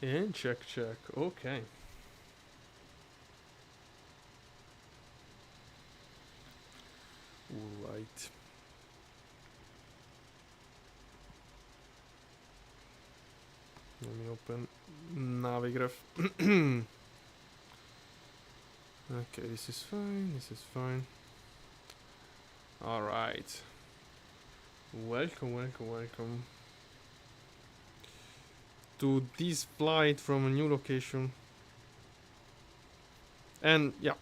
And check. Okay. Right. Let me open Navigraph. Okay, this is fine. Alright. Welcome to this flight from a new location. And yeah,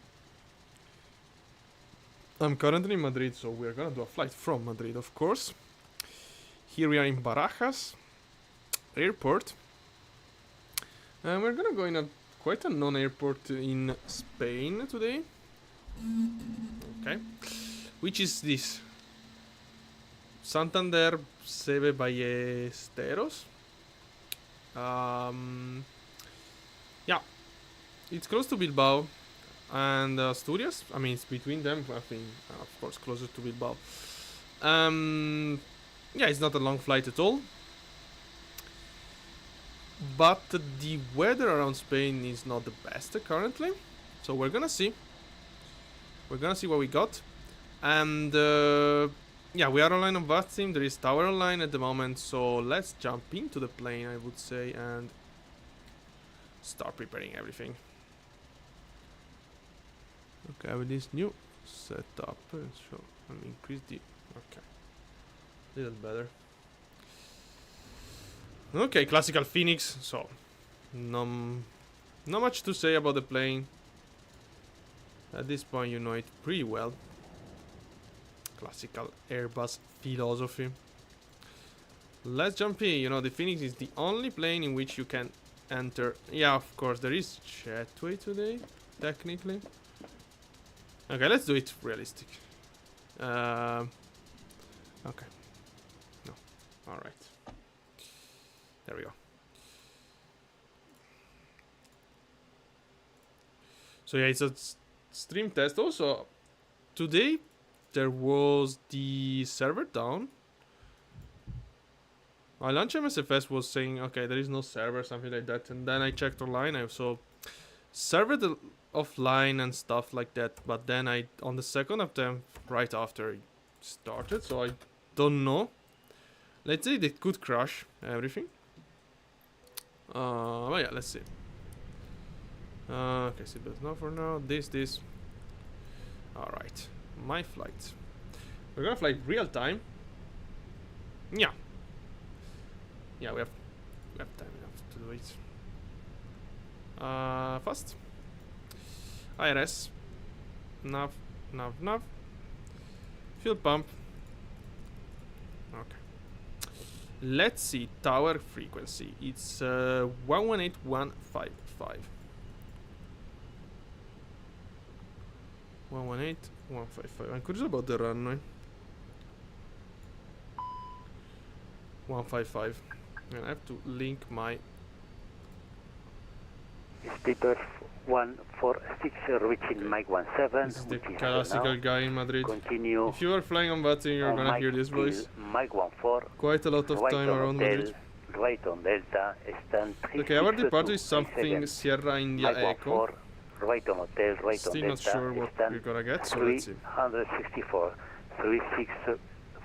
I'm currently in Madrid, so we're gonna do a flight from Madrid, of course. Here we are in Barajas airport. And we're gonna go in a quite a known airport in Spain today. Okay. Which is this? Santander Seve Ballesteros. Yeah. It's close to Bilbao and Asturias. I mean, it's between them. I think, of course, closer to Bilbao. Yeah, it's not a long flight at all. But the weather around Spain is not the best currently. So we're gonna see. We're gonna see what we got. And yeah, we are online on VATSIM. There is tower online at the moment. So let's jump into the plane, I would say, and start preparing everything. Okay, with this new setup, so let me increase the... Okay, a little better. Okay, classical Fenix, so not much to say about the plane. At this point you know it pretty well. Classical Airbus philosophy. Let's jump in. You know, the Fenix is the only plane in which you can enter. Yeah, of course, there is jetway today, technically. Okay, let's do it realistic. Okay. No. Alright. There we go. So yeah, it's a stream test. Also, today there was the server down. My launch MSFS was saying, okay, there is no server, something like that. And then I checked online. I saw server offline and stuff like that. But then on the second attempt, right after it started, so I don't know. Let's say they could crash everything. But yeah, let's see. Okay, seatbelt no for now. This. Alright, my flight. We're gonna fly real time. Yeah. Yeah, we have time enough to do it. Fast. IRS. Nav. Fuel pump. Okay. Let's see, tower frequency. It's 118155. 118155. I'm curious about the runway. 155. And I have to link my... Speedbird 146 reaching Mike 17. This is the classical guy in Madrid. Continue. If you are flying on VATSIM, you're gonna hear this voice. Mike 14. Quite a lot of right time around hotel, Madrid. Right on Delta. Stand Okay, our departure is something Sierra India Mike Echo. 14. Right on hotel, right Still on not Delta. sure what we're gonna get, so let's see. 364. 364.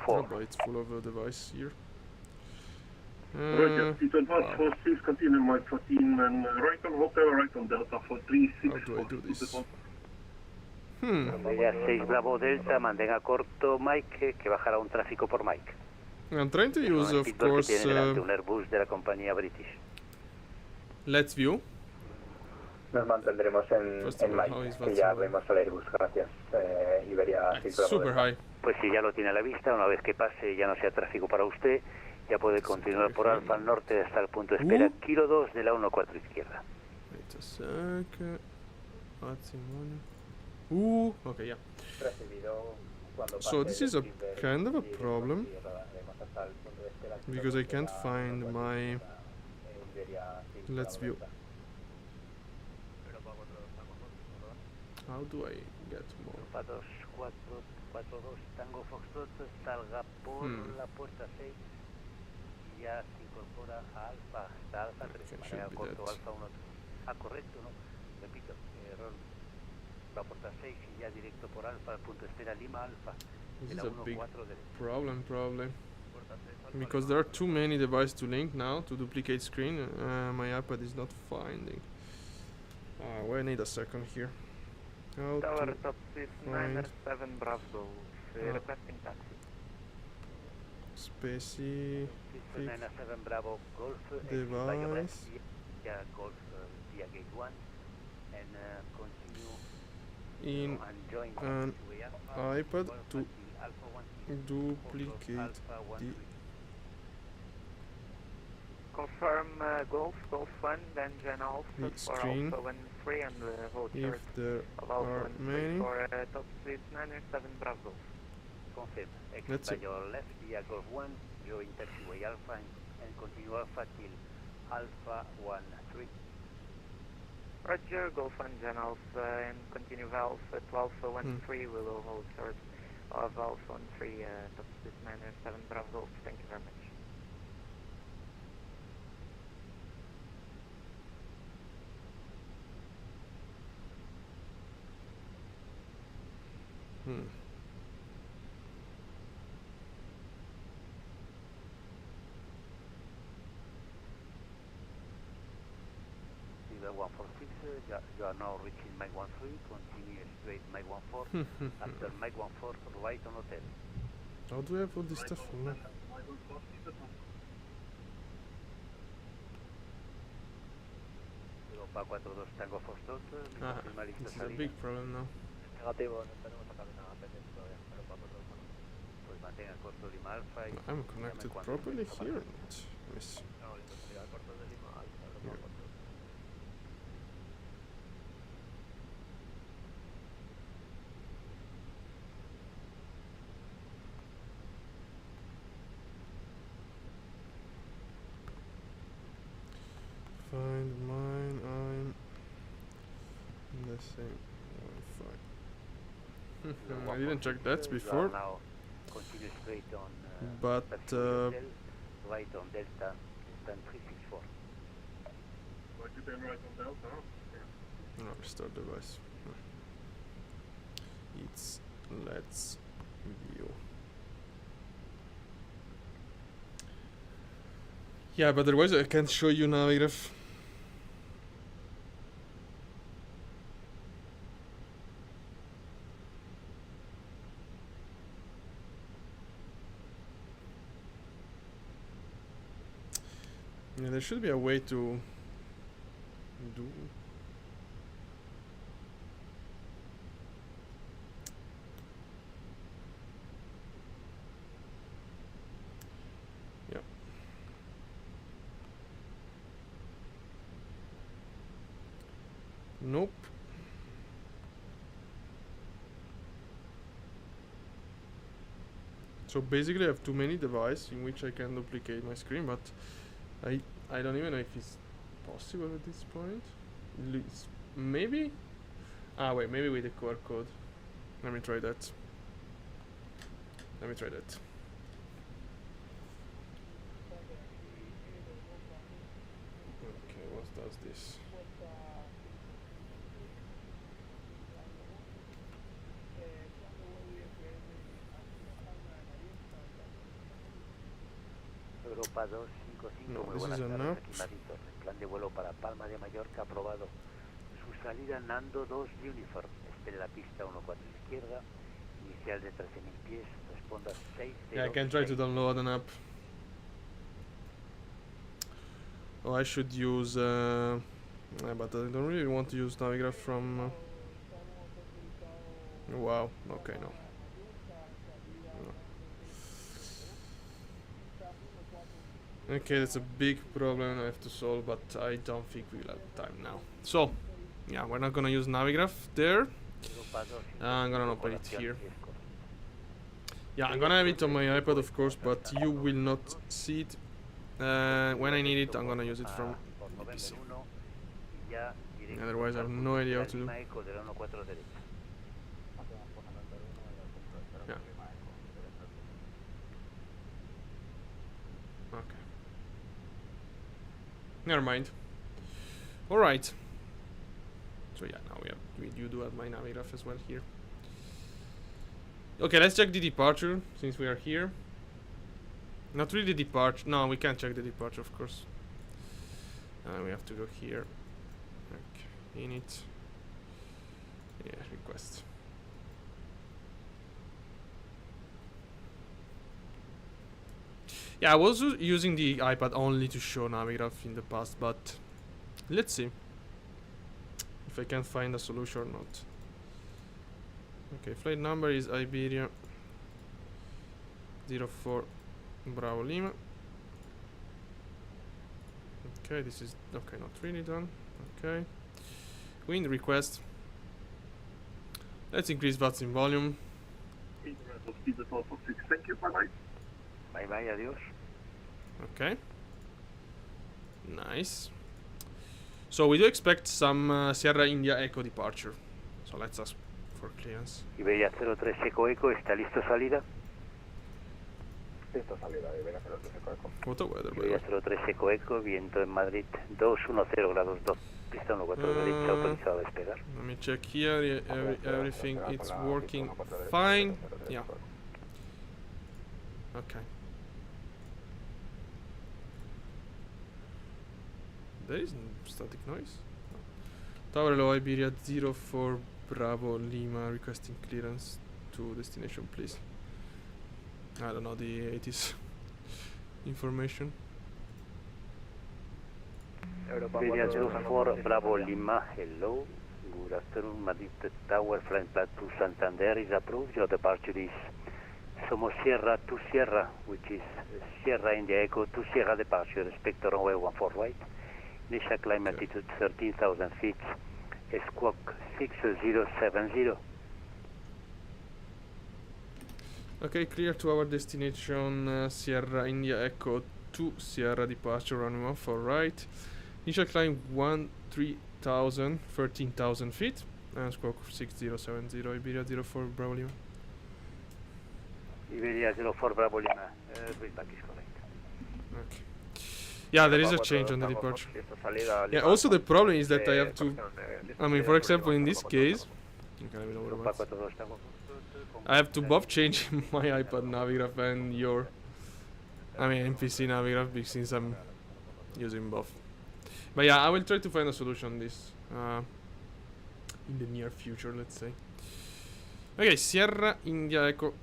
Oh boy, it's full of a device here. Roger, it advanced wow. for 6, continue Mike 14, and right on hotel, right on Delta for 364. How do I do this? Media 6 Bravo Delta, mantenga corto Mike, que bajará un tráfico por Mike. I'm trying to use, of course, un Airbus de la compañía British. Let's View. Nos mantendremos en Mike, y ya vemos al Airbus, gracias. Iberia Super high. Pues si ya lo tiene a la vista, una vez que pase ya no sea tráfico para usted, ya puede continuar por Alfa al norte hasta el punto de espera Kilo 2 de la 14 izquierda. Wait a sec. Okay, yeah. So this is a kind of a problem because I can't find my Let's View. How do I get more? 242 Tango Foxtrot salga por la puerta 6 y ya se incorpora a Alfa, hasta Alfa 3, Okay, marea should be corto, that. Alfa 1. Ah, correcto, ¿no? Repito, error. Va a portar 6 y ya directo por Alfa, punto espera Lima Alfa, This de is la a big 1-4 derecha. problem, probably. Because there are too many devices to link now to duplicate screen. My iPad is not finding. Wait, I need a second here. How Tower to top speed find 97 Bravo, requesting taxi. specific 97 Bravo Golf, by your left, device via Golf via gate 1, and continue in and join an taxiway Alpha, iPad Golf to until Alpha 1, duplicate Alpha 1, the 3. Confirm Golf 1, then Gen Alpha The for screen, Alpha 1 3 and hold if short there of Alpha are 1 3 many. for top speed 97 Bravo. Confirm. Exit That's by it. your left via Golf 1, join taxiway Alpha and continue Alpha till Alpha 1, 3. Roger, Golf 1 Gen Alpha and continue Alpha to Alpha 1 3, we will hold short of Alpha 1 3, top speed 97 Bravo. Thank you very much. Lever 146, you are now reaching Mike 13, continue straight Mike 14, after Mike 14, right on hotel. How do I have all this stuff? No. Europa 42 Tango Foxtrot, confirma listo This is a salida. big problem now. Negativo, no tenemos acá nada pendiente todavía, pero para otro lado. Pues mantenga corto Lima Alpha y I'm connected properly here. Let me see. No, listo, sería corto de Lima Alfa, lo Yeah. más corto. Find mine. I'm in the same Wi-Fi. I didn't check that before, Now continue straight on but right on Delta, stand 364. Like you been right on Delta, huh? no, restart device. It's let's view. Yeah, but otherwise I can't show you now, Iref. Yeah, there should be a way to do. Yeah. Nope. So basically I have too many devices in which I can duplicate my screen, but I don't even know if it's possible at this point. Maybe? Ah wait, maybe with the QR code. Let me try that. Let me try that. Okay, what does this? Europa 255, No, muy this buenas is tardes, enough. aquí Marito. Plan de vuelo para Palma de Mallorca aprobado. Su salida Nando 2 Uniform, espere la pista 14 izquierda, inicial de 13.000 pies, responda 6. Yeah, I can try to download an app. Oh, I should use, but I don't really want to use Navigraph from. Wow. Okay, no. Okay, that's a big problem I have to solve, but I don't think we'll have time now. So, yeah, we're not gonna use Navigraph there. I'm gonna open it here. Yeah, I'm gonna have it on my iPad, of course, but you will not see it. When I need it, I'm gonna use it from the PC. Otherwise, I have no idea what to do. Yeah. Okay. Never mind. Alright. So yeah, now you do have my navigraph as well here. Okay, let's check the departure since we are here. Not really departure. No, we can't check the departure, of course. We have to go here. Okay, init. Yeah, request. Yeah, I was using the iPad only to show navigraph in the past, but let's see if I can find a solution or not. Okay, flight number is Iberia 04 Bravo Lima. Okay, this is okay, not really done. Okay, wind request. Let's increase VATSIM volume. Speed at Alpha 6. Thank you. Bye bye. Bye bye, adiós. Okay, nice. So we do expect some Sierra India Echo departure. So let's ask for clearance. Iberia 03 Eco Eco, ¿está listo salida? Listo, salida, Iberia 03 Eco Eco. What the weather, by the Iberia way. 03 Eco Eco, viento en Madrid 210 grados 2. Pista 14 derecha, autorizado a despegar. Let me check here. Everything it's working fine. Yeah. Okay. There is static noise. No. Tower Low Iberia 04 Bravo Lima requesting clearance to destination, please. I don't know the 80s information. Iberia 04 Bravo Lima, hello. Good afternoon, Madrid Tower, flying plan to Santander is approved. Your departure is Somos Sierra to Sierra, which is Sierra India Echo to Sierra departure, respect to runway 14 right. Initial climb altitude 13,000 feet, squawk 6070. Okay, clear to our destination, Sierra India Echo to Sierra departure runway 14 right. Initial climb 13,000 feet, and squawk 6070, Iberia 04 Bravo Lima. Iberia 04 Bravo Lima, feedback is correct. Okay. Yeah, there is a change on the departure. Yeah, also the problem is that I have to, I mean, for example, in this case, I have to both change my iPad navigraph and your, I mean, MPC navigraph, since I'm using both. But yeah, I will try to find a solution on this in the near future, let's say. Okay, Sierra India Echo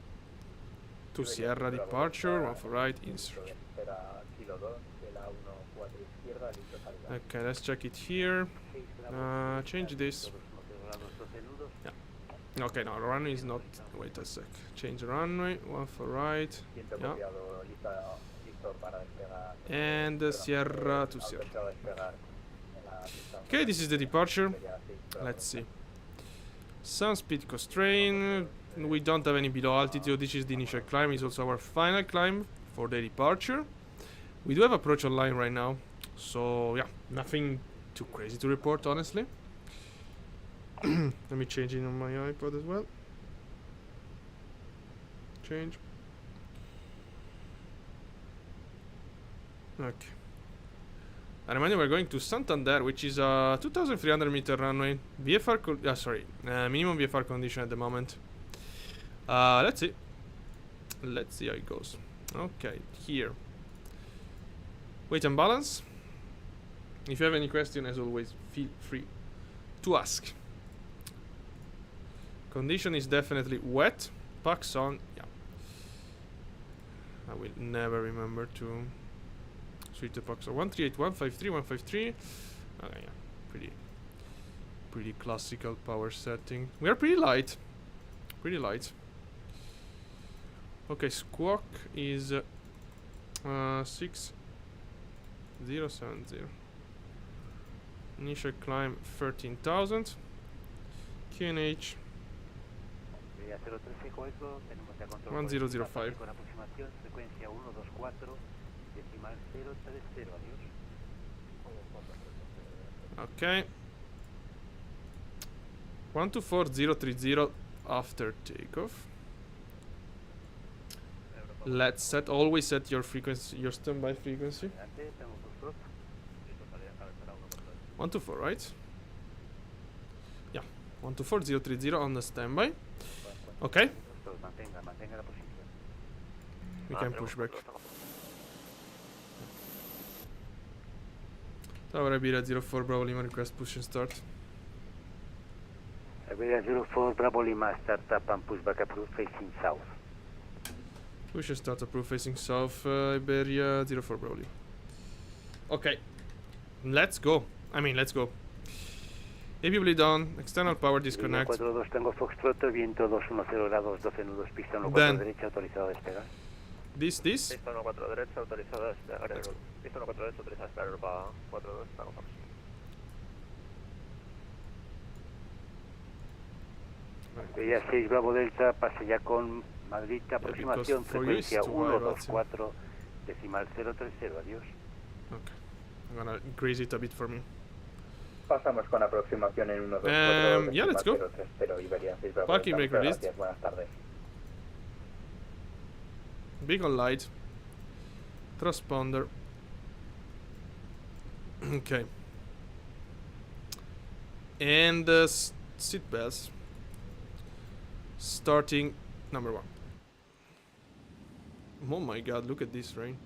to Sierra departure, one for right, insert. Okay, let's check it here. Change this. Yeah. Okay, no, runway is not. Wait a sec. Change the runway. One for right. Yeah. And Sierra to Sierra. Okay, this is the departure. Let's see. Some speed constraint. We don't have any below altitude. This is the initial climb. It's also our final climb for the departure. We do have approach online right now. So yeah, nothing too crazy to report, honestly. Let me change it on my iPad as well. Change. Okay. I remind you, we're going to Santander, which is a 2,300 meter runway. VFR, minimum VFR condition at the moment. Let's see. Let's see how it goes. Okay, here. Weight and balance. If you have any question, as always, feel free to ask. Condition is definitely wet. Packs on. Yeah. I will never remember to switch the packs on. 138, 153, 153. Okay, yeah. Pretty classical power setting. We are pretty light. Pretty light. Okay, squawk is 6070. Initial climb 13,000. QNH 1005. Okay. 124030 after takeoff. Let's always set your frequency, your standby frequency. 124, right? Yeah, 124030 on the standby. Okay, Mantenga la posición. we can push back. Tower Iberia 04 Bravo Lima, request push and start. Iberia 04 Bravo Lima, start up and push back approved facing south. Push and start approved facing south, Iberia 04 Bravo Lima. Okay, let's go. Let's go. APB down, external power disconnect. 42 tengo Foxtrot, viento 210 grados, 12 nudos, pista 14 Then. derecha, autorizado a despegar. This. Pista 14 derecha, autorizado a despegar Aerobus. Pista 14 derecha, autorizado a despegar Aeropa 42, Tango Fox. Iberia 6 Bravo Delta, pase ya con Madrid, aproximación, because for you frecuencia it's too high, 124, decimal 030, adiós. Okay, I'm gonna increase it a bit for me. Pasamos con aproximación en 124. Yeah, let's go. 030 Iberia 6 Bravo Parking Delta. brake released. Gracias, buenas tardes. Big on light. Transponder. Okay. And seat belts. Starting number 1. Oh my god, look at this rain.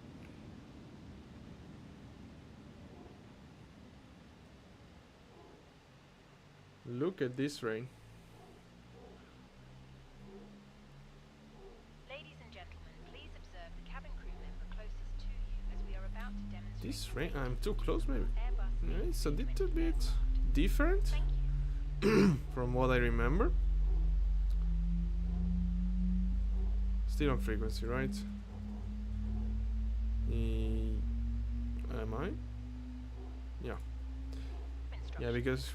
Look at this rain. Ladies and gentlemen, please observe the cabin crew member closest to you as we are about to demonstrate. This rain, I'm too close maybe. Airbus Yeah, it's a little A320 bit aircraft. different Thank you. from what I remember. Still on frequency, right? Am I? Yeah. Yeah, because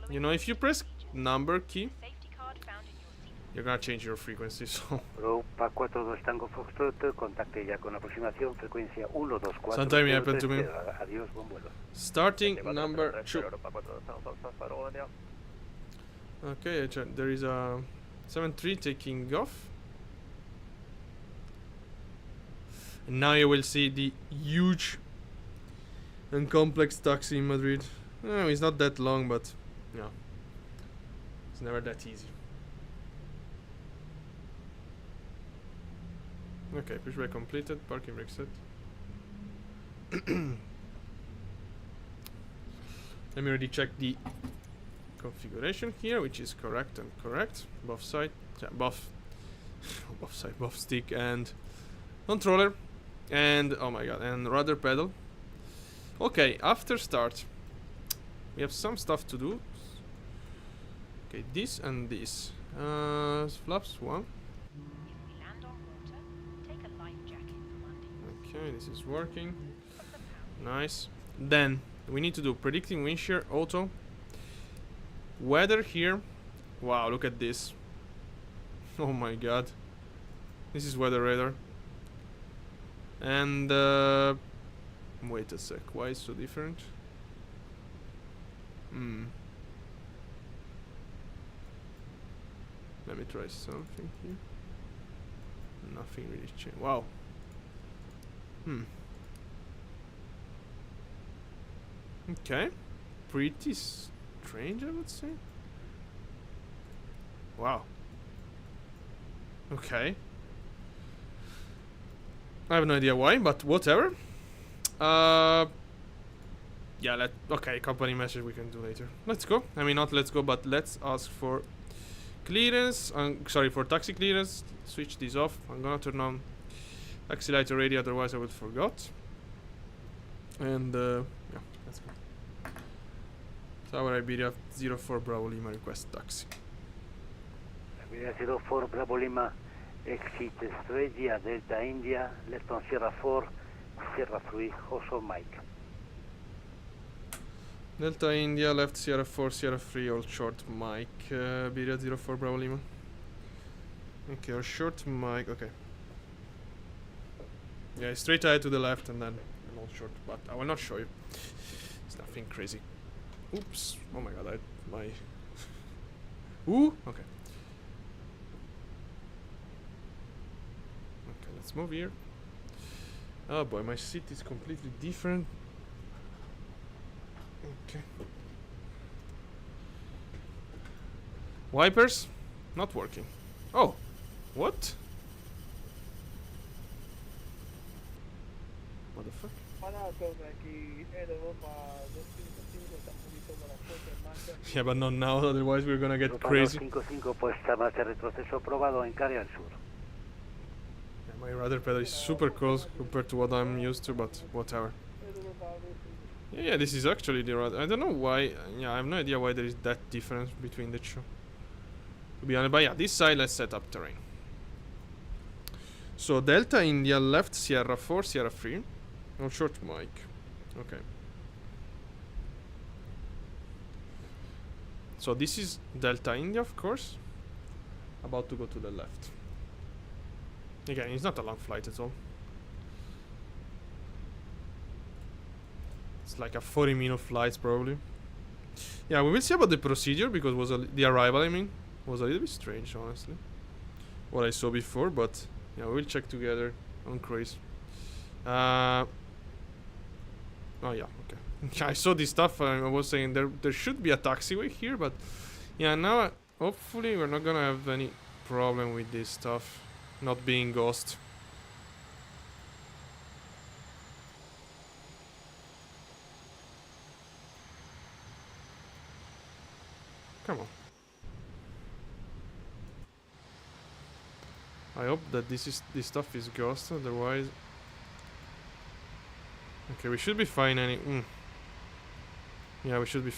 you know, if you press number key, Safety card found in your seat. you're gonna change your frequency. So Europa 42 Tango Foxtrot, contacte ya con aproximación, frecuencia 124. Sometime it happened to me. Adiós, buen vuelo. starting number 2. Aeropa 42, Tango Fox, Alfa Romeo. Okay, there is a 73 taking off. And now you will see the huge and complex taxi in Madrid. It's not that long, but yeah, it's never that easy. Okay, pushback completed, parking brake set. Let me already check the configuration here, which is correct and correct. Buff side, yeah, buff, buff side, buff stick and controller, and oh my god, and rudder pedal. Okay, after start, we have some stuff to do. Okay, this and this. Flaps 1. If we land on water, take a life jacket from under you. Okay, this is working. Nice. Then we need to do predicting wind shear auto. Weather here. Wow, look at this. Oh my god. This is weather radar. And wait a sec, why is it so different? Let me try something here. Nothing really changed. Wow. Okay. Pretty strange, I would say. Wow. Okay. I have no idea why, but whatever. Yeah, okay, company message we can do later. Let's go. I mean, not let's go, but let's ask for clearance. Sorry, for taxi clearance. Switch this off. I'm gonna turn on taxi light already, otherwise I would forgot. And yeah, let's go. Tower Iberia 04 Bravo Lima, request taxi. Iberia 04 Bravo Lima, exit Estrella Delta India, left on Sierra 4, Sierra 3, also Mike. Delta India, left Sierra 4, Sierra 3, all short Mike. Iberia 04 Bravo Lima. Okay, all short Mike, okay. Yeah, straight ahead to the left and then all short, but I will not show you. It's nothing crazy. Oops, oh my god, my... Ooh, okay. Okay, let's move here. Oh boy, my seat is completely different. Okay. Wipers? Not working. Oh, what? What the fuck? Yeah, but not now, otherwise we're gonna get crazy. 55, pues más de retroceso probado en carry al sur. Yeah, my rudder pedal is super close compared to what I'm used to, but whatever. Yeah, this is actually the rudder. I don't know why. Yeah, I have no idea why there is that difference between the two. To be honest, but yeah, this side let's set up terrain. So Delta India left Sierra 4, Sierra 3. Oh, short mic. Okay. So this is Delta India, of course. About to go to the left. Again, it's not a long flight at all. It's like a 40-minute flight, probably. Yeah, we will see about the procedure, because the arrival, I mean, was a little bit strange, honestly. What I saw before, but yeah, we will check together on cruise. Oh yeah, okay. I saw this stuff. I was saying there should be a taxiway here, but yeah, now hopefully we're not gonna have any problem with this stuff not being ghost. Come on. I hope that this stuff is ghost, otherwise. Okay, we should be fine. Yeah, we should be.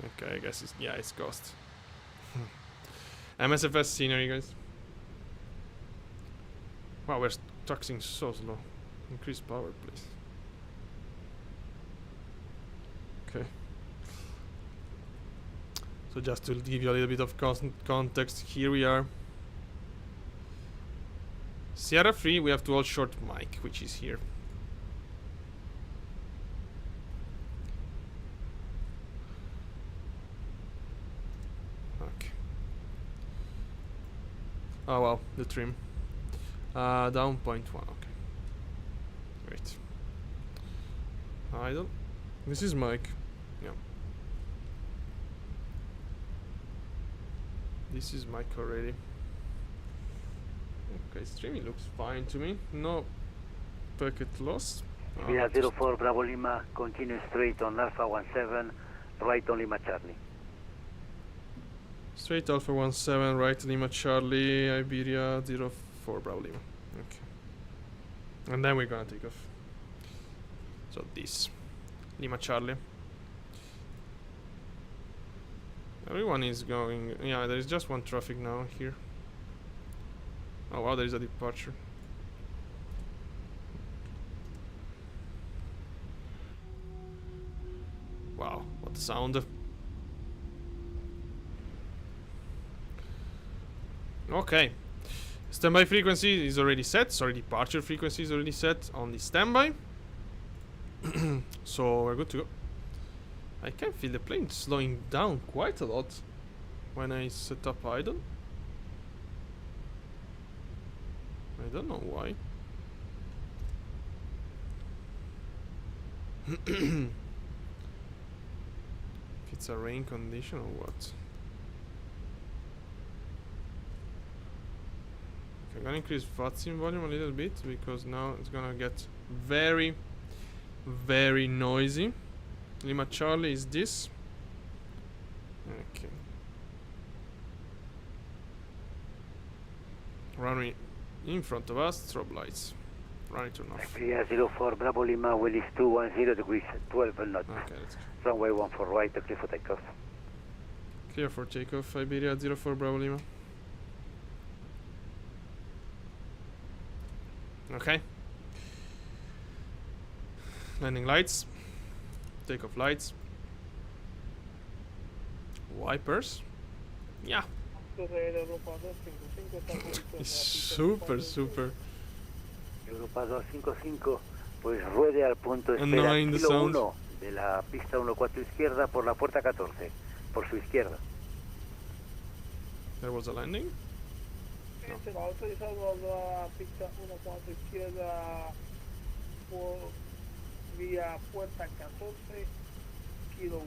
Okay, I guess it's ghost. MSFS scenery, guys. Wow, we're taxing so slow. Increase power, please. Okay. So just to give you a little bit of context, here we are. Sierra 3, we have to hold short mic, which is here. Okay. Oh wow, the trim. Down 0.1, okay. Great. Idle. This is mic. Yeah. This is mic already. Okay, streaming looks fine to me. No packet loss. Via 04 Bravo Lima, continue straight on Alpha 17, right on Lima Charlie. Straight Alpha 17, right Lima Charlie, Iberia 04 Bravo Lima. Okay. And then we're gonna take off. So this. Lima Charlie. Everyone is going. Yeah, there is just one traffic now here. Oh wow, there is a departure. Wow, what sound. Okay. Standby frequency is already set. Sorry, departure frequency is already set on the standby. So we're good to go. I can feel the plane slowing down quite a lot when I set up idle. I don't know why. If it's a rain condition or what. Okay, I'm gonna increase VATSIM volume a little bit because now it's gonna get very, very noisy. Lima Charlie is this. Okay. Runway in front of us, strobe lights. Runway turn off. Via 04 Bravo Lima, will is 210 degrees, 12 knots. Okay, let's go. Runway 14 right, clear for takeoff. Clear for takeoff, Iberia 04 Bravo Lima. Okay. Landing lights. Takeoff lights. Wipers. Yeah. It's super. Europa 255, pues ruede al punto de espera Annoying the kilo sound. 1 de la pista 14 izquierda por la puerta 14, por su izquierda. There was a landing? Se va autorizado a la pista 14 izquierda por vía puerta 14, kilo 1.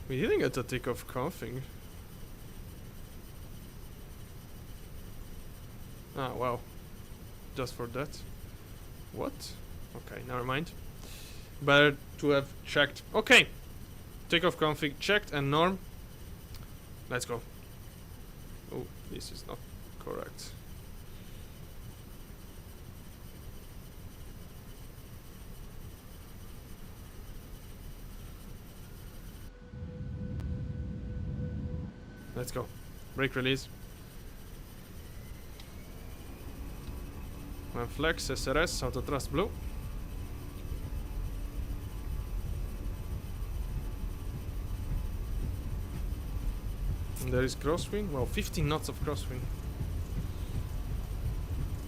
We didn't get a takeoff config. Ah, wow. Just for that. What? Okay, never mind. Better to have checked. Okay. Takeoff config checked and norm. Let's go. Oh, this is not correct. Let's go. Brake release. One flex, SRS, auto thrust blue. And there is crosswind. Well, 15 knots of crosswind.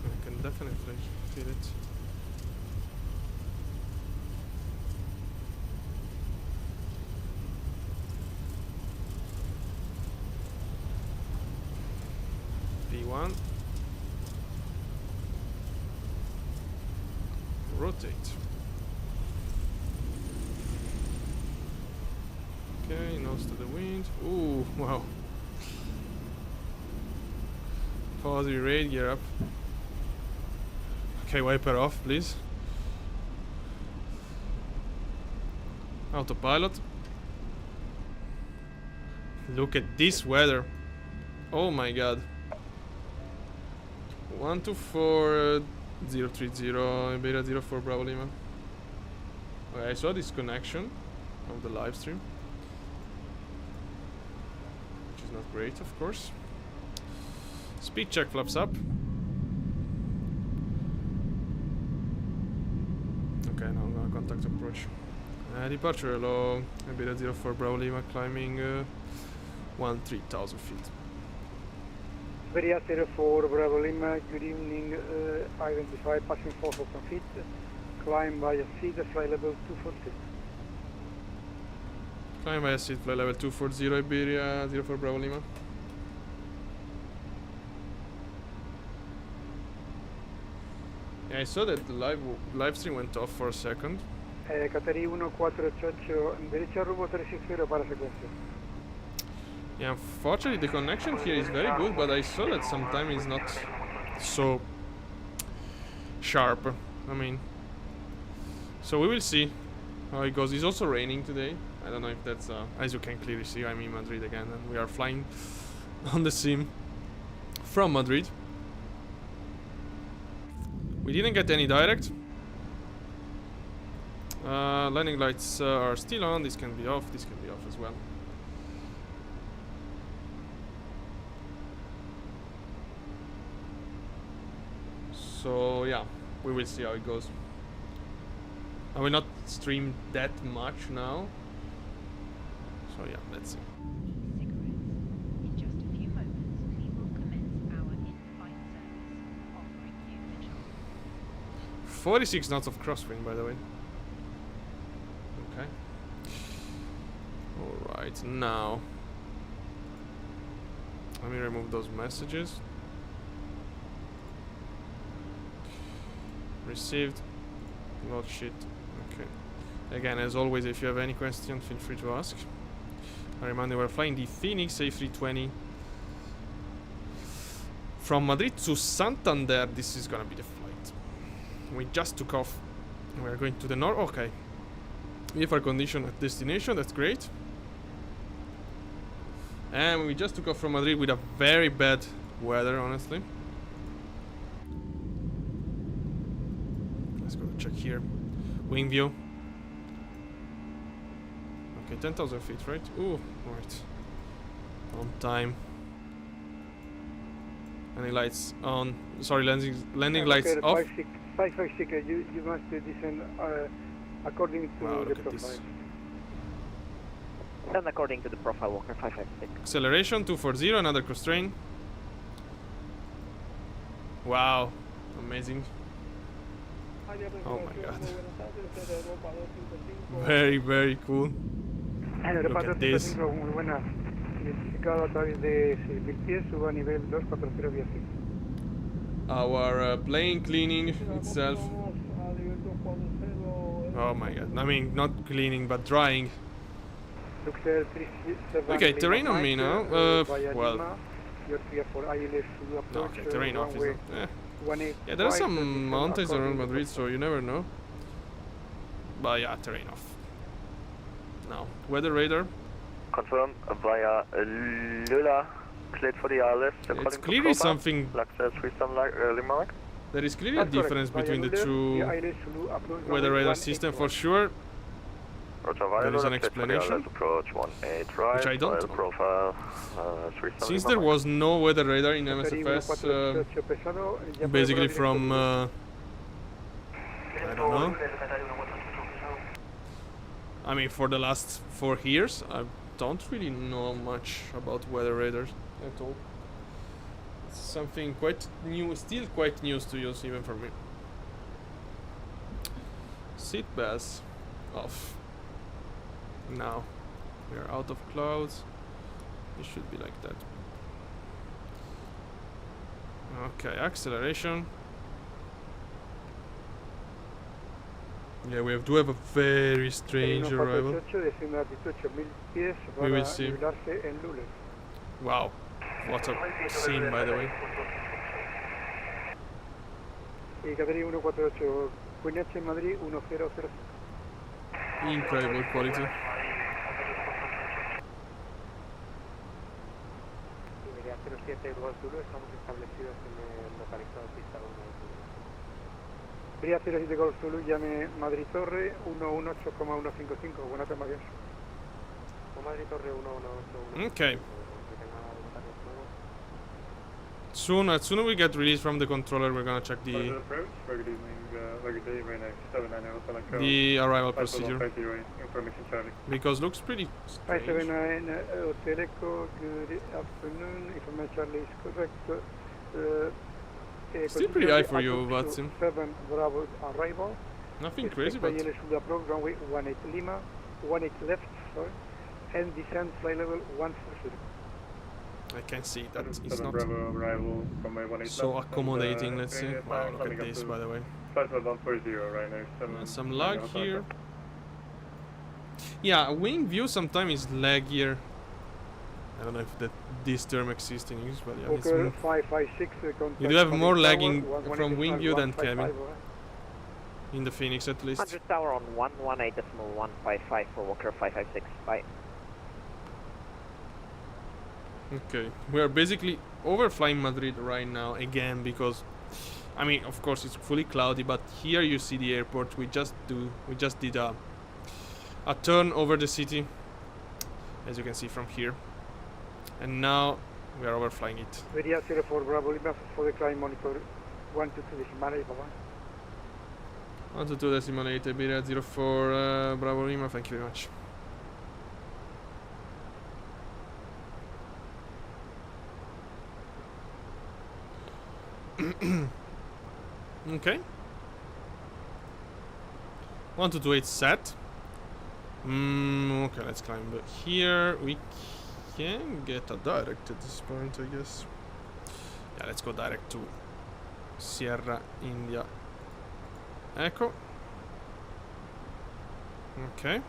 I can definitely feel it. P1. Rotate. Okay, nose to the wind. Ooh, wow. Positive rate, gear up. Okay, wiper off, please. Autopilot. Look at this weather. Oh my god. 124 Beta 04 Bravo Lima. Okay, I saw this connection of the live stream, which is not great, of course. Speed check, flaps up. Okay, now I'm gonna contact approach. Departure along Beta 04 Bravo Lima, climbing 13,000 feet. Iberia 04 Bravo Lima, good evening, identify passing 4,000 feet, climb by a seat, fly level 240. Climb by a seat, fly level 240, Iberia 04 Bravo Lima. Yeah, I saw that the live stream went off for a second. Cateri 1488, derecha rumbo 360 para secuencia. Yeah, unfortunately the connection here is very good, but I saw that sometimes it's not so sharp. I mean, so we will see how it goes. It's also raining today. I don't know if that's, as you can clearly see, I'm in Madrid again, and we are flying on the sim from Madrid. We didn't get any direct. Landing lights are still on. This can be off. This can be off as well. So yeah, we will see how it goes. I will not stream that much now. So yeah, let's see. In just a few moments, we will commence our in-flight service, offering you the chance. 46 knots of crosswind, by the way. Okay. Alright, now let me remove those messages. Received. Load sheet. Okay. Again, as always, if you have any question, feel free to ask. I remind you, we're flying the Fenix A320 from Madrid to Santander. This is gonna be the flight. We just took off. We're going to the north. Okay. We have our condition at destination. That's great. And we just took off from Madrid with a very bad weather, honestly. Let's go check here. Wing view. Okay, 10,000 feet, right? Ooh, right. On time. Landing lights on. Sorry, landing lights off. 556, you must descend according to Wow, the look at profile. this. Done according to the profile, Walker 556. Acceleration 240, another constraint. Wow, amazing. Oh my god. Very, very cool. Look at this. Muy buena. Identificado a través de 6.000 pies, suba a nivel 240 vía 6. Our plane cleaning itself. Oh my god. I mean, not cleaning, but drying. Luxair 37 Okay, terrain on me now. via Well, Lima. You're clear for ILS to approach. okay, terrain off is runway not. 18. Yeah, there are some mountains around Madrid, so you never know. But yeah, terrain off. Now, weather radar. Confirm via Lula, cleared for the ILS. It's clearly something. Luxair 37 Lima. There is clearly a difference between the two weather radar system for sure. There is an explanation, which I don't know. Profile, Since there was no weather radar in MSFS, basically from, I don't know. I mean, for the last 4 years, I don't really know much about weather radars at all. It's something quite new, still quite news to use even for me. Seat belts off. Now we are out of clouds. It should be like that. Okay, acceleration. Yeah, do have a very strange arrival. We will see. Wow, what a scene, by the way. Incredible quality. Bria 07 Golf Zulu, llame Madrid Torre 118,155, buena afirmación. Madrid Torre 118. Okay. Soon, as soon as we get released from the controller, we're gonna check the arrival procedure. Because looks pretty strange. 579 Hotel Echo, good afternoon, information Charlie is correct. Still pretty high for you, VATSIM. 7 Bravo arrival. Nothing crazy, but approach runway 18 Lima, 18 left, sorry, and descend flight level 140. I can see that it's not so accommodating, let's say. Wow, look at this, by the way. Some lag here. Yeah, wing view sometimes is laggier. I don't know if this term exists in English, but yeah, it's more. 556, You do have more lagging from wing view than cabin. In the Fenix at least. 100 tower on 118.155 for Walker 556. Bye. Okay, we are basically overflying Madrid right now again because, I mean, of course it's fully cloudy, but here you see the airport. We just did a turn over the city, as you can see from here, and now we are overflying it. Iberia 04 Bravo Lima for the climb monitor 122 decimal 8, 122 decimal 8 Iberia 04 Bravo Lima. Thank you very much. Okay. 122 set. Okay, let's climb. But here we can get a direct at this point, I guess. Yeah, let's go direct to Sierra India Echo. Okay.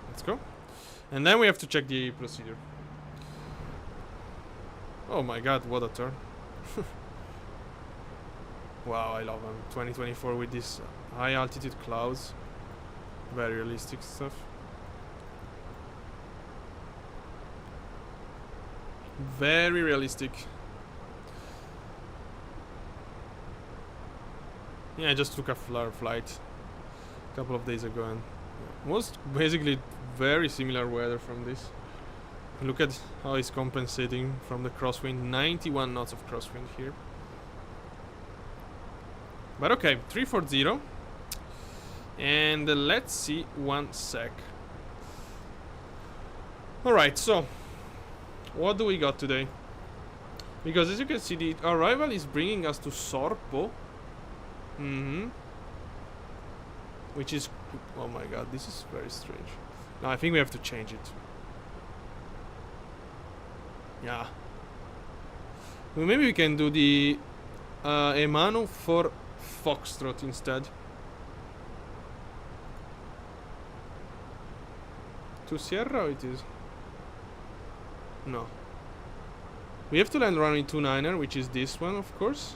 Let's go. And then we have to check the procedure. Oh my god, what a turn. Wow, I love them. 2024 with these high altitude clouds. Very realistic stuff. Very realistic. Yeah, I just took a flight a couple of days ago and was basically very similar weather from this. Look at how it's compensating from the crosswind. 91 knots of crosswind here. But okay, 340. And let's see one sec. Alright, so what do we got today? Because as you can see, the arrival is bringing us to Sorpo. Which is... oh my god, this is very strange. Now I think we have to change it. Yeah. Well, maybe we can do the Emanu for Foxtrot instead. to Sierra it is? No. We have to land runway 29er, which is this one, of course.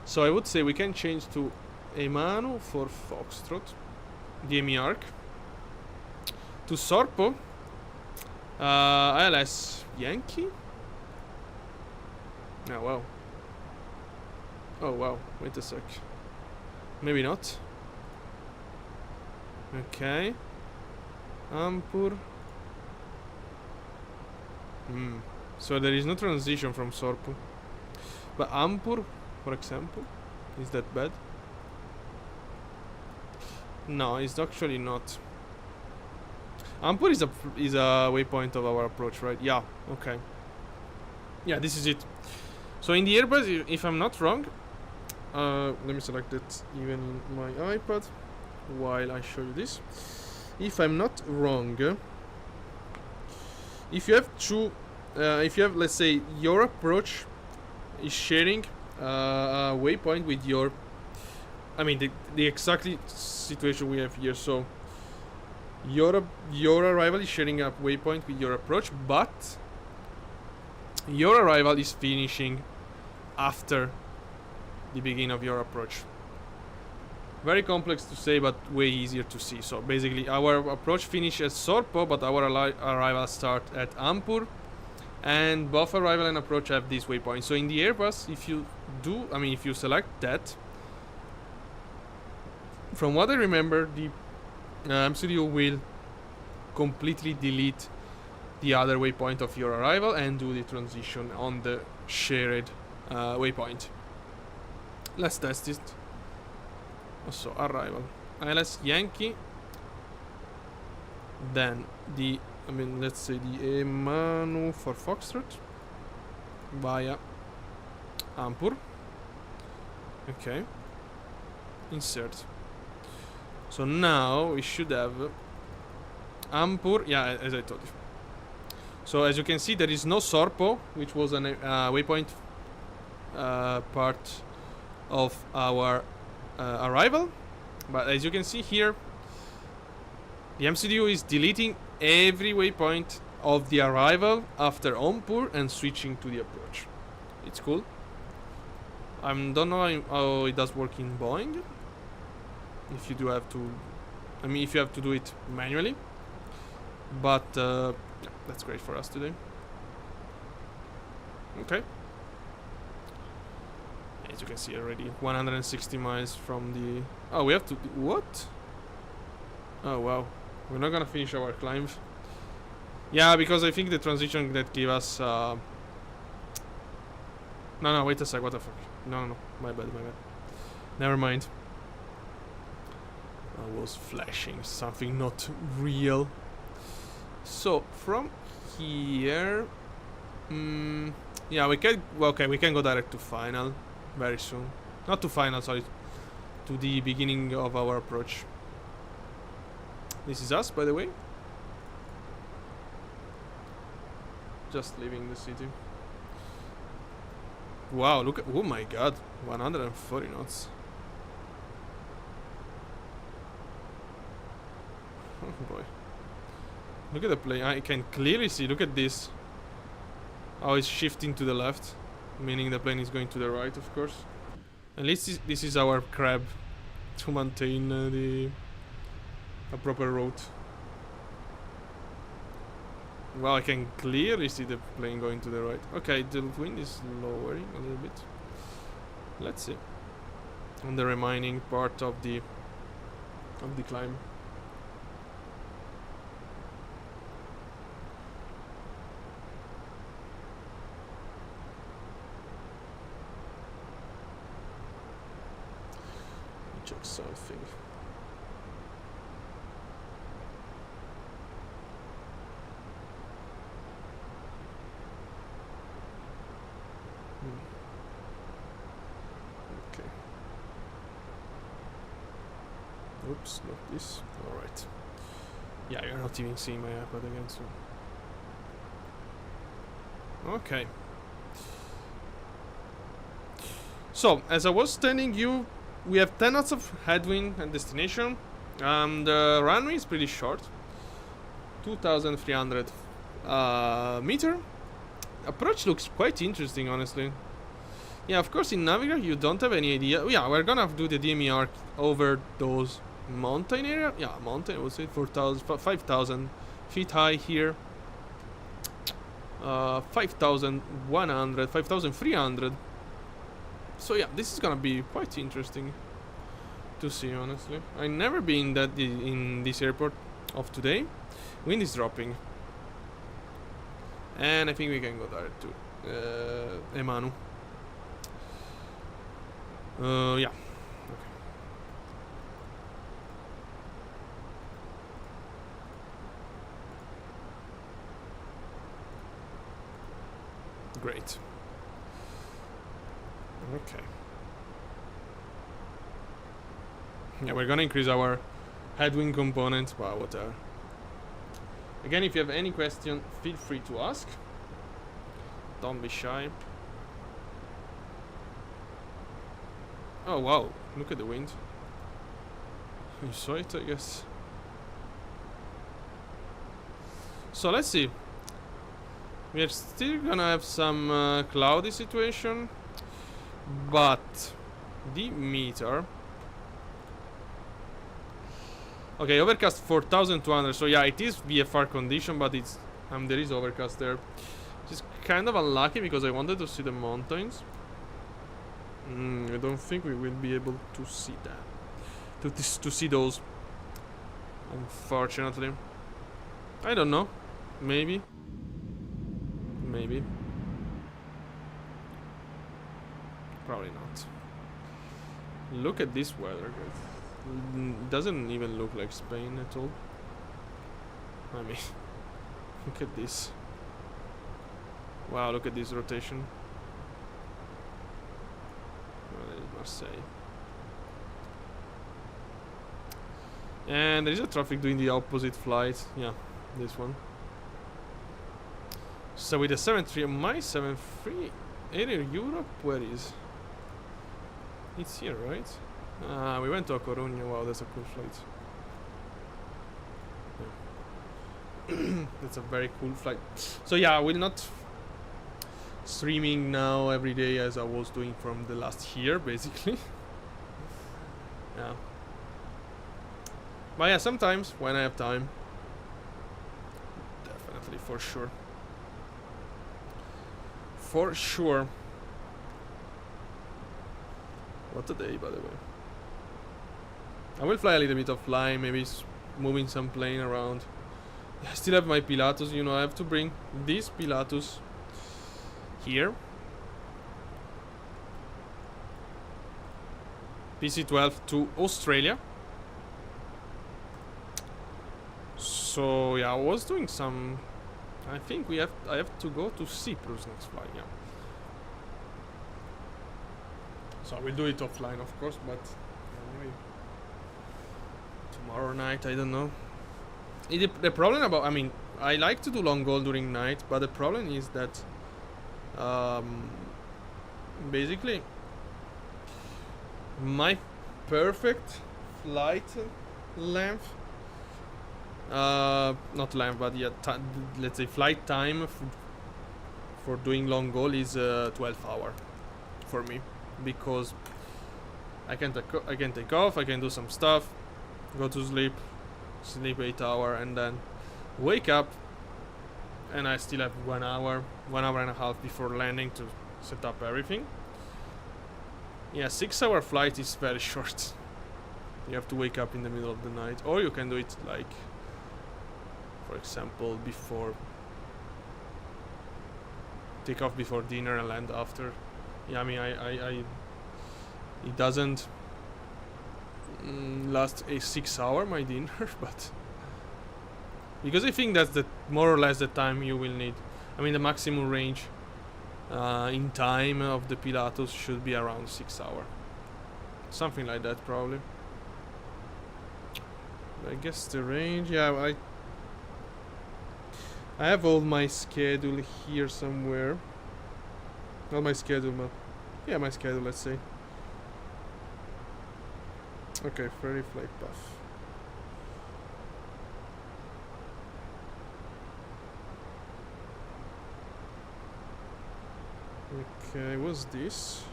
So I would say we can change to Emanu for Foxtrot, DME arc. To Sorpo, ILS Yankee. Oh wow. Oh wow, wait a sec. Maybe not. Okay. Ampur. So there is no transition from Sorpo. But Ampur, for example, is that bad? No, it's actually not. Ampur is a waypoint of our approach, right? Yeah, okay. Yeah, this is it. So in the Airbus, if I'm not wrong, let me select it even in my iPad while I show you this. If I'm not wrong, if you have, let's say, your approach is sharing a waypoint with your, I mean, the exactly situation we have here. So your arrival is sharing a waypoint with your approach, but your arrival is finishing after the beginning of your approach. Very complex to say, but way easier to see. So basically, our approach finishes Sorpo, but our arrival start at Ampur, and both arrival and approach have this waypoint. So in the Airbus, if you select that, from what I remember, the MCDU will completely delete the other waypoint of your arrival and do the transition on the shared waypoint. Let's test it. So arrival ILS Yankee, then let's say the Emanu for Foxtrot via Ampur. Okay, insert. So now we should have Ampur, yeah, as I told you. So as you can see, there is no Sorpo, which was an waypoint part of our arrival, but as you can see here, the MCDU is deleting every waypoint of the arrival after Ampur and switching to the approach. It's cool. I don't know how it does work in Boeing. If you do have to, if you have to do it manually, but yeah, that's great for us today. Okay. As you can see already, 160 miles from the... Oh, we have to... What? Oh, wow. We're not gonna finish our climb. Yeah, because I think the transition that gave us... No, wait a sec, what the fuck? No, my bad. Never mind. I was flashing something not real. So, from here... yeah, we can... Well, okay, we can go direct to final. Very soon. Not to final, sorry. To the beginning of our approach. This is us, by the way. Just leaving the city. Wow, look at... Oh my god. 140 knots. Oh boy. Look at the plane. I can clearly see. Look at this. How it's shifting to the left. Meaning the plane is going to the right, of course. At least this is our crab to maintain a proper route. Well, I can clearly see the plane going to the right. Okay, the wind is lowering a little bit. Let's see. On the remaining part of the climb. Check something. Okay. Oops, not this. Alright. Yeah, you're not even seeing my iPad again, so... Okay. So, as I was telling you, we have 10 knots of headwind and destination. The runway is pretty short. 2,300 meter. Approach looks quite interesting, honestly. Yeah, of course in Navigator you don't have any idea. Yeah, we're gonna do the DME arc over those mountain area. Yeah, mountain, I would say 4,000, 5,000 feet high here. 5,100, 5,300. So yeah, this is gonna be quite interesting to see, honestly. I've never been that in this airport of today. Wind is dropping. And I think we can go there to Emanu. Yeah. Okay. Great. Okay. Yeah, we're gonna increase our headwind component. Wow, whatever. Again, if you have any question, feel free to ask. Don't be shy. Oh wow, look at the wind. You saw it, I guess. So let's see. We are still gonna have some cloudy situation, but the meter. Okay, overcast 4,200. So yeah, it is VFR condition, but it's there is overcast there. Just kind of unlucky because I wanted to see the mountains. I don't think we will be able to see that. To see those. Unfortunately. I don't know. Maybe. Maybe. Probably not. Look at this weather, guys. Doesn't even look like Spain at all. I mean, look at this. Wow, look at this rotation. Well, that is Marseille. And there is a traffic doing the opposite flight. Yeah, this one. So with the 73, my 73 Air Europe, where is? It's here, right? We went to A Coruña. Wow, that's a cool flight. Yeah. That's a very cool flight. So yeah, I will not streaming now every day as I was doing from the last year, basically. Yeah. But yeah, sometimes when I have time. Definitely, for sure. For sure. What a day, by the way. I will fly a little bit offline, maybe moving some plane around. I still have my Pilatus, you know, I have to bring this Pilatus here. PC-12 to Australia. So yeah, I was doing some. I think I have to go to Cyprus next flight, yeah. So I will do it offline, of course, but anyway, tomorrow night, I don't know. The problem about, I mean, I like to do long haul during night, but the problem is that basically my perfect flight length, not length, but yeah, let's say flight time for doing long haul is 12 hours for me, because I can take off, I can do some stuff, go to sleep 8 hours, and then wake up, and I still have 1 hour and a half before landing to set up everything. Yeah, 6 hour flight is very short. You have to wake up in the middle of the night, or you can do it like, for example, before, take off before dinner and land after. Yeah, I mean, it doesn't last a 6 hour, my dinner, but because I think that's the more or less the time you will need. I mean, the maximum range in time of the Pilatus should be around 6 hours, something like that, probably. I guess the range, yeah, I have all my schedule here somewhere. Not my schedule, but yeah, my schedule, let's say. Okay, ferry flight path. Okay, what's this?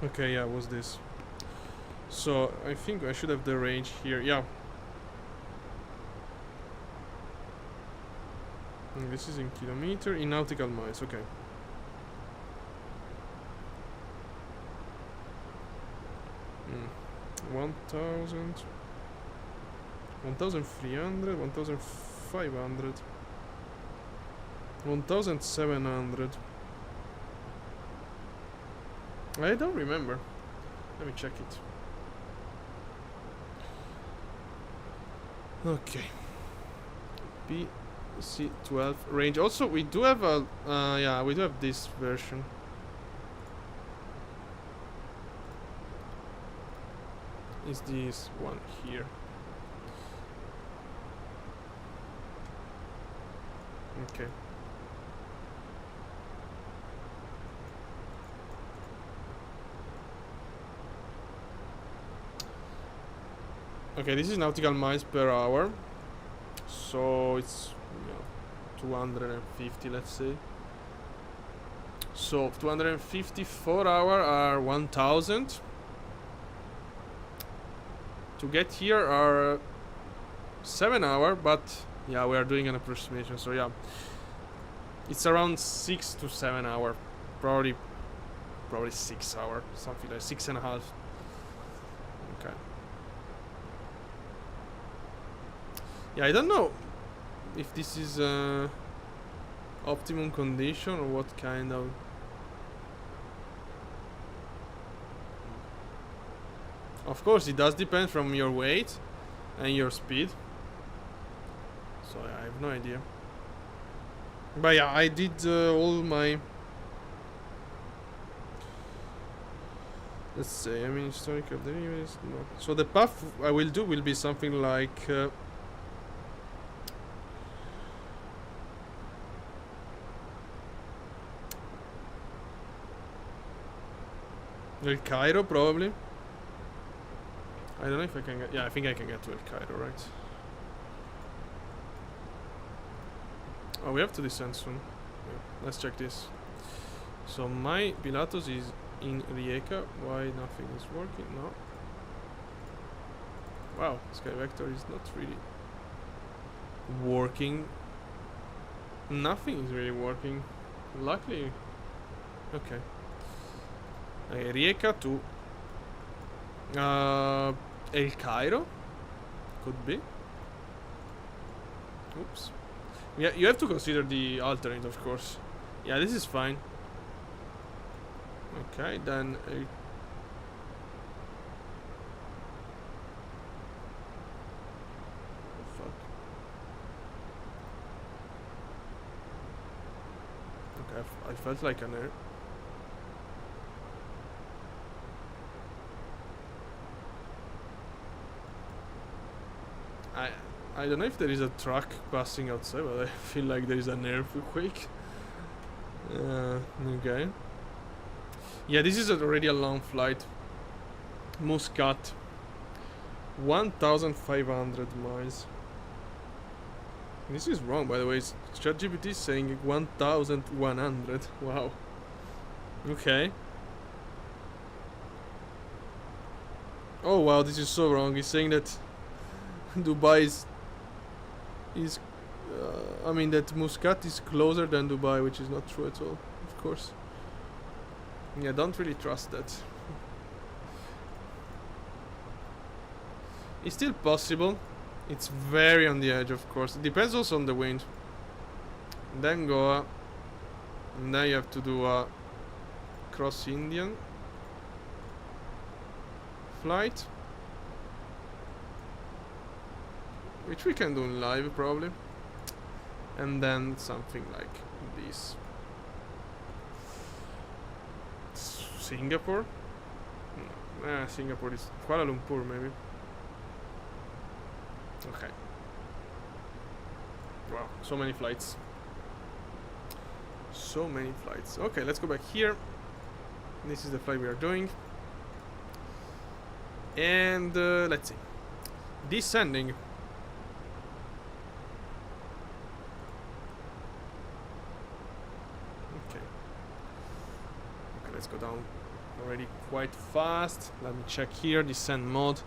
Okay, yeah, what's this? So I think I should have the range here. Yeah. And this is in kilometer, in nautical miles. Okay. Mm. 1,000, 1,300, 1,500, 1,700. I don't remember. Let me check it. Okay. BC12 range. Also, we do have a yeah, we do have this version. Is this one here? Okay. Okay, this is nautical miles per hour, so it's 250, let's say. So 250 4 hour are 1,000. To get here are 7 hour, but yeah, we are doing an approximation, so yeah, it's around 6 to 7 hour, probably 6 hour, something like 6.5. Okay. Yeah, I don't know if this is optimum condition or what kind of. Of course, it does depend from your weight and your speed. So I have no idea. But yeah, I did all my. Let's say, I mean, historical deliveries. No. So the path I will do will be something like. El Cairo, probably. I don't know if I can get. Yeah, I think I can get to El Cairo, right? Oh, we have to descend soon. Yeah, let's check this. So my Pilatus is in Rijeka. Why nothing is working? No. Wow, Sky Vector is not really working. Nothing is really working. Luckily. Okay. Rijeka to El Cairo. Could be. Oops. Yeah, you have to consider the alternate, of course. Yeah, this is fine. Okay, then. Fuck. Okay, I felt like an error. I don't know if there is a truck passing outside, but I feel like there is an earthquake. Okay. Yeah, this is already a long flight. Muscat. 1,500 miles. This is wrong, by the way. ChatGPT is saying 1,100. Wow. Okay. Oh wow, this is so wrong. He's saying that Dubai is I mean that Muscat is closer than Dubai, which is not true at all, of course. Yeah, don't really trust that. It's still possible. It's very on the edge, of course. It depends also on the wind. Then Goa. And then you have to do a cross Indian flight, which we can do in live probably, and then something like this. Singapore? No. Singapore is Kuala Lumpur maybe. Okay. Wow, so many flights. So many flights. Okay, let's go back here. This is the flight we are doing. And let's see. Descending. let's go down already quite fast. Let me check here, descent mode.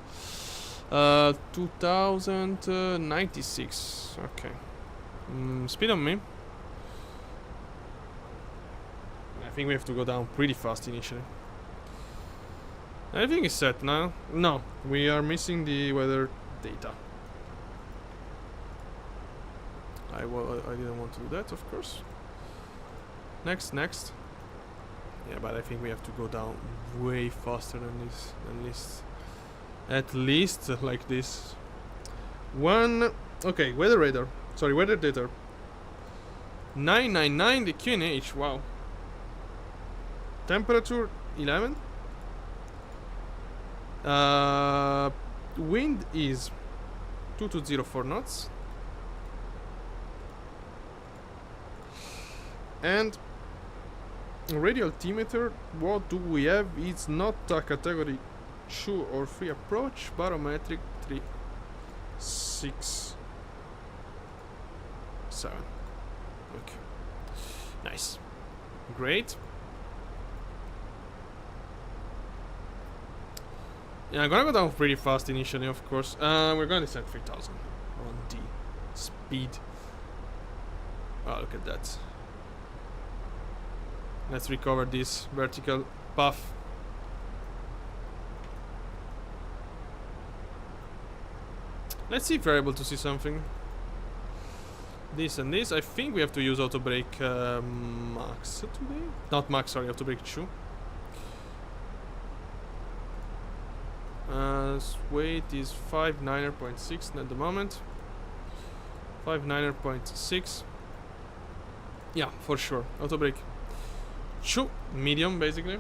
2096. Okay. Speed on me. I think we have to go down pretty fast initially. Everything is set now. No, we are missing the weather data. I didn't want to do that, of course. Next. Yeah, but I think we have to go down way faster than this. At least like this. Okay, weather radar. Sorry, weather data. 999 the QNH. Wow. Temperature 11. Wind is 2204 knots. And radio altimeter, what do we have? It's not a category 2 or 3 approach. Barometric 367. Okay. Nice. Great. Yeah, I'm gonna go down pretty fast initially, of course. We're gonna descend 3000 on the speed. Oh, look at that. Let's recover this vertical path. Let's see if we're able to see something. This and this. I think we have to use auto brake max today. Not max, sorry, auto brake 2. Weight is 59.6 at the moment. 59.6. Yeah, for sure. Auto brake 2, medium basically.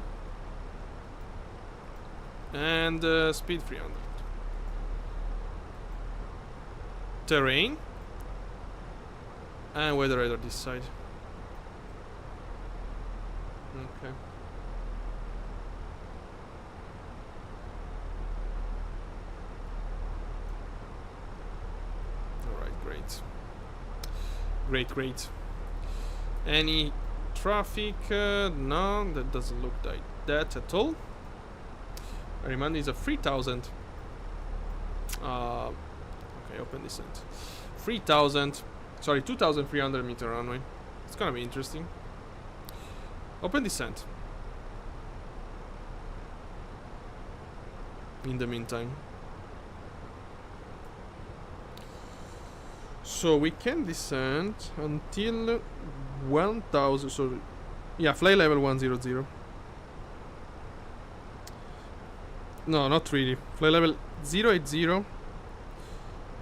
And speed 300. Terrain. And weather radar this side. Okay. Great. Any traffic? No, that doesn't look like that at all. I remind is a 3000. Okay, open descent. 2,300 meter runway. It's gonna be interesting. Open descent. In the meantime. So we can descend until 1000. So, yeah, fly level 100. No, not really. Fly level 080.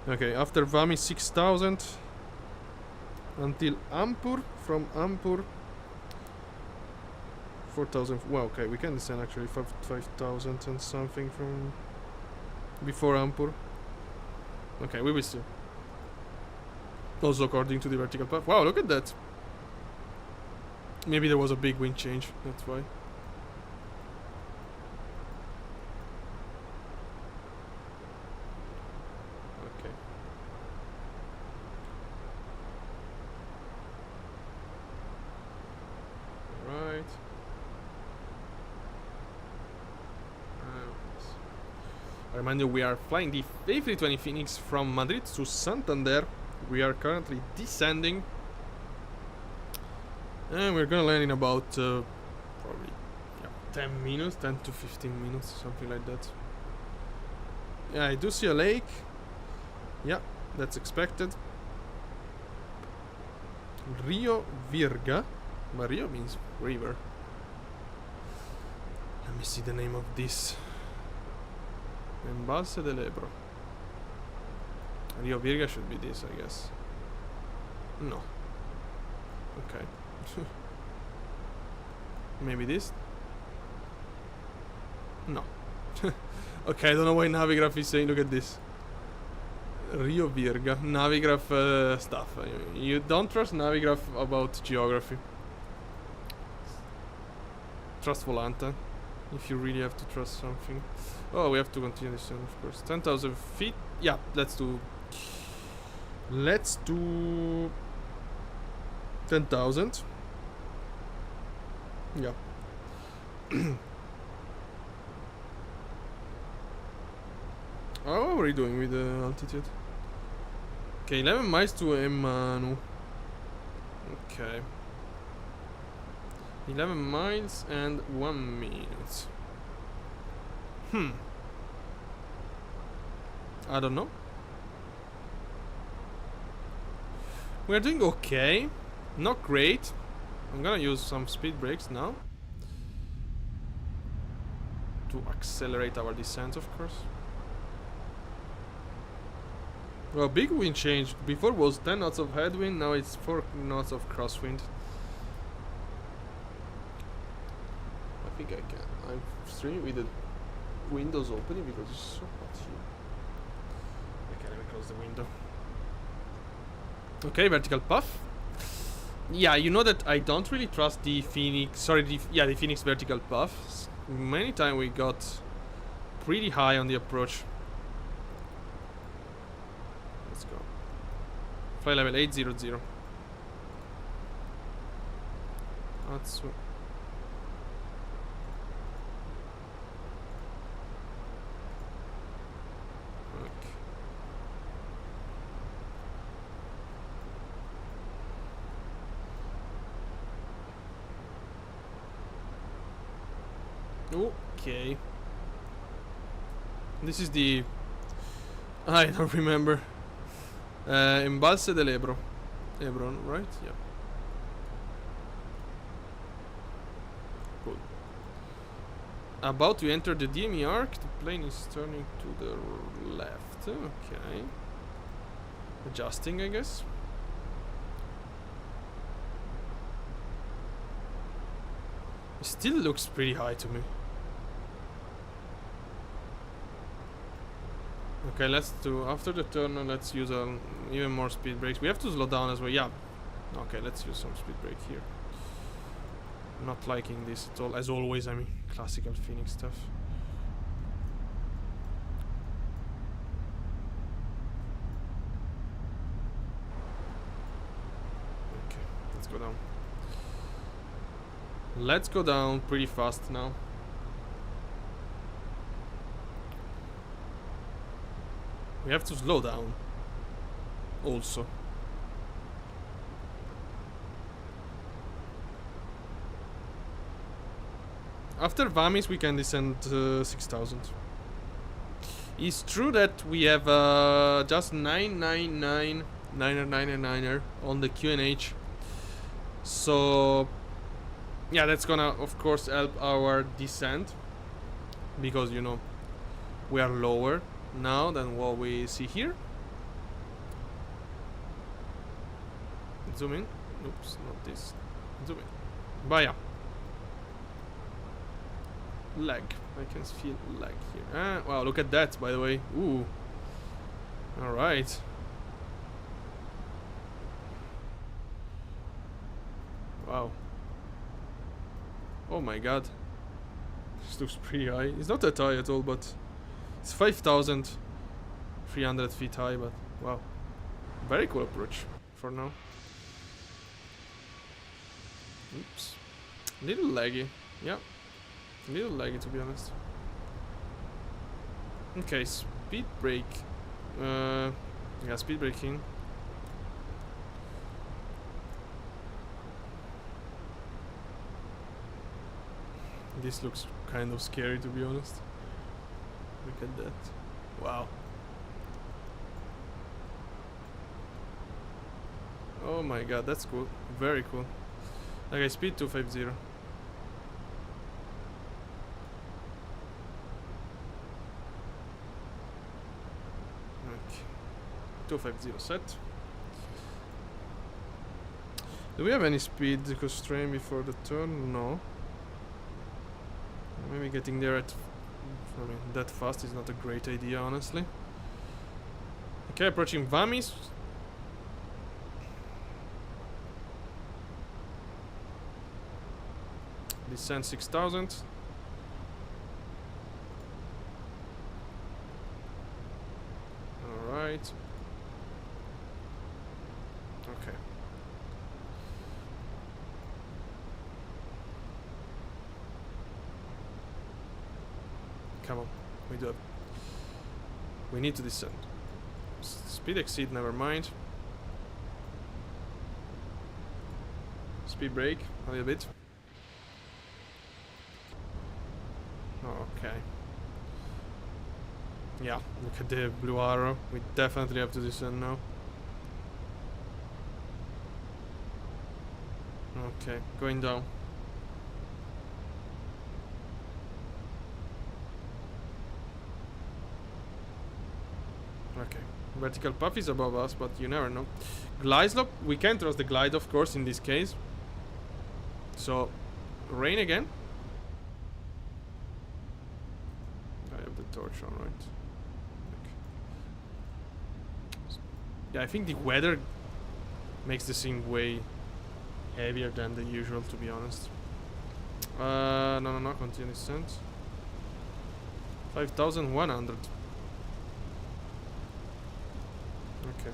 Okay, after Vami 6000 until Ampur. From Ampur 4000. Well, okay, we can descend actually 5000 and something from before Ampur. Okay, we will see. Also according to the vertical path. Wow, look at that. Maybe there was a big wind change, that's why. Okay. Alright. I remind you, we are flying the A320 Fenix from Madrid to Santander. We are currently descending. And we're gonna land in about probably 10 minutes, 10 to 15 minutes, something like that. Yeah, I do see a lake. Yeah, that's expected. Rio Virga. But Rio means river. Let me see the name of this. Embalse del Ebro. Rio Virga should be this, I guess. No. Okay. Maybe this? No. Okay, I don't know why Navigraph is saying, look at this. Rio Virga. Navigraph stuff. You don't trust Navigraph about geography. Trust Volanta. If you really have to trust something. Oh, we have to continue this, of course. 10,000 feet. Yeah, let's do 10,000. Yeah. How are we doing with the altitude? Okay, 11 miles to Emanu. Okay. 11 miles and 1 minute. I don't know. We're doing okay. Not great. I'm gonna use some speed brakes now. To accelerate our descent, of course. Well, big wind change. Before was 10 knots of headwind, now it's 4 knots of crosswind. I think I can. I'm streaming with the windows opening because it's so hot here. I can't even close the window. Okay, vertical puff. Yeah, you know that I don't really trust the Fenix. Sorry, the Fenix vertical puffs. Many times we got pretty high on the approach. Let's go. Flight level 800. That's okay. Okay. This is the... I don't remember. Embalse del Ebro. Ebro, right? Yeah. Cool. About to enter the DME arc. The plane is turning to the left. Okay. Adjusting, I guess. It still looks pretty high to me. Okay, let's do after the turn. Let's use even more speed brakes. We have to slow down as well. Yeah. Okay, let's use some speed brake here. Not liking this at all. As always, I mean, classical Fenix stuff. Okay, let's go down. Let's go down pretty fast now. We have to slow down also. After Vamis we can descend 6,000. It's true that we have just 999 9er on the QNH. So yeah, that's gonna of course help our descent, because you know we are lower now than what we see here. Zoom in. Oops, not this. Zoom in. But yeah. Lag. I can feel lag here. Ah, wow, look at that, by the way. Ooh. Alright. Wow. Oh my god. This looks pretty high. It's not that high at all, but it's 5,300 feet high, but wow. Very cool approach for now. Oops. Little laggy. Yeah. A little laggy, to be honest. Okay, speed brake. Yeah, speed braking. This looks kind of scary, to be honest. Look at that. Wow. Oh my god, that's cool. Very cool. Okay, speed 250. Okay. 250 set. Do we have any speed constraint before the turn? No. Maybe getting there at... I mean, that fast is not a great idea, honestly. Okay, approaching Vamis. Descend 6,000. Alright. Okay. Come on. We do it. We need to descend. Speed exceed, never mind. Speed brake, a little bit. Okay. Yeah, look at the blue arrow. We definitely have to descend now. Okay, going down. Okay, vertical path is above us, but you never know. Glide slope, we can trust the glide, of course, in this case. So, rain again. I have the torch on, right? Okay. Yeah, I think the weather makes the thing way heavier than the usual, to be honest. No, continue descent. 5,100. Okay.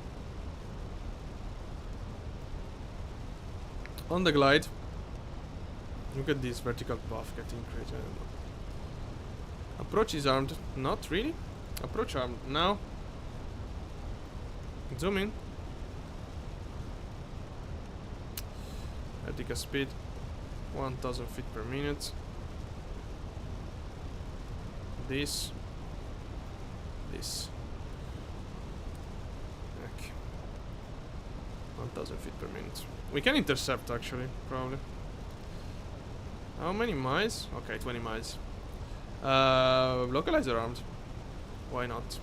On the glide. Look at this vertical path getting crazy. I don't know. Approach is armed. Not really. Approach armed. Now. Zoom in. Vertical speed. 1,000 feet per minute. This. Okay. 1,000 feet per minute. We can intercept actually, probably. How many miles? Okay, 20 miles. Localizer armed. Why not?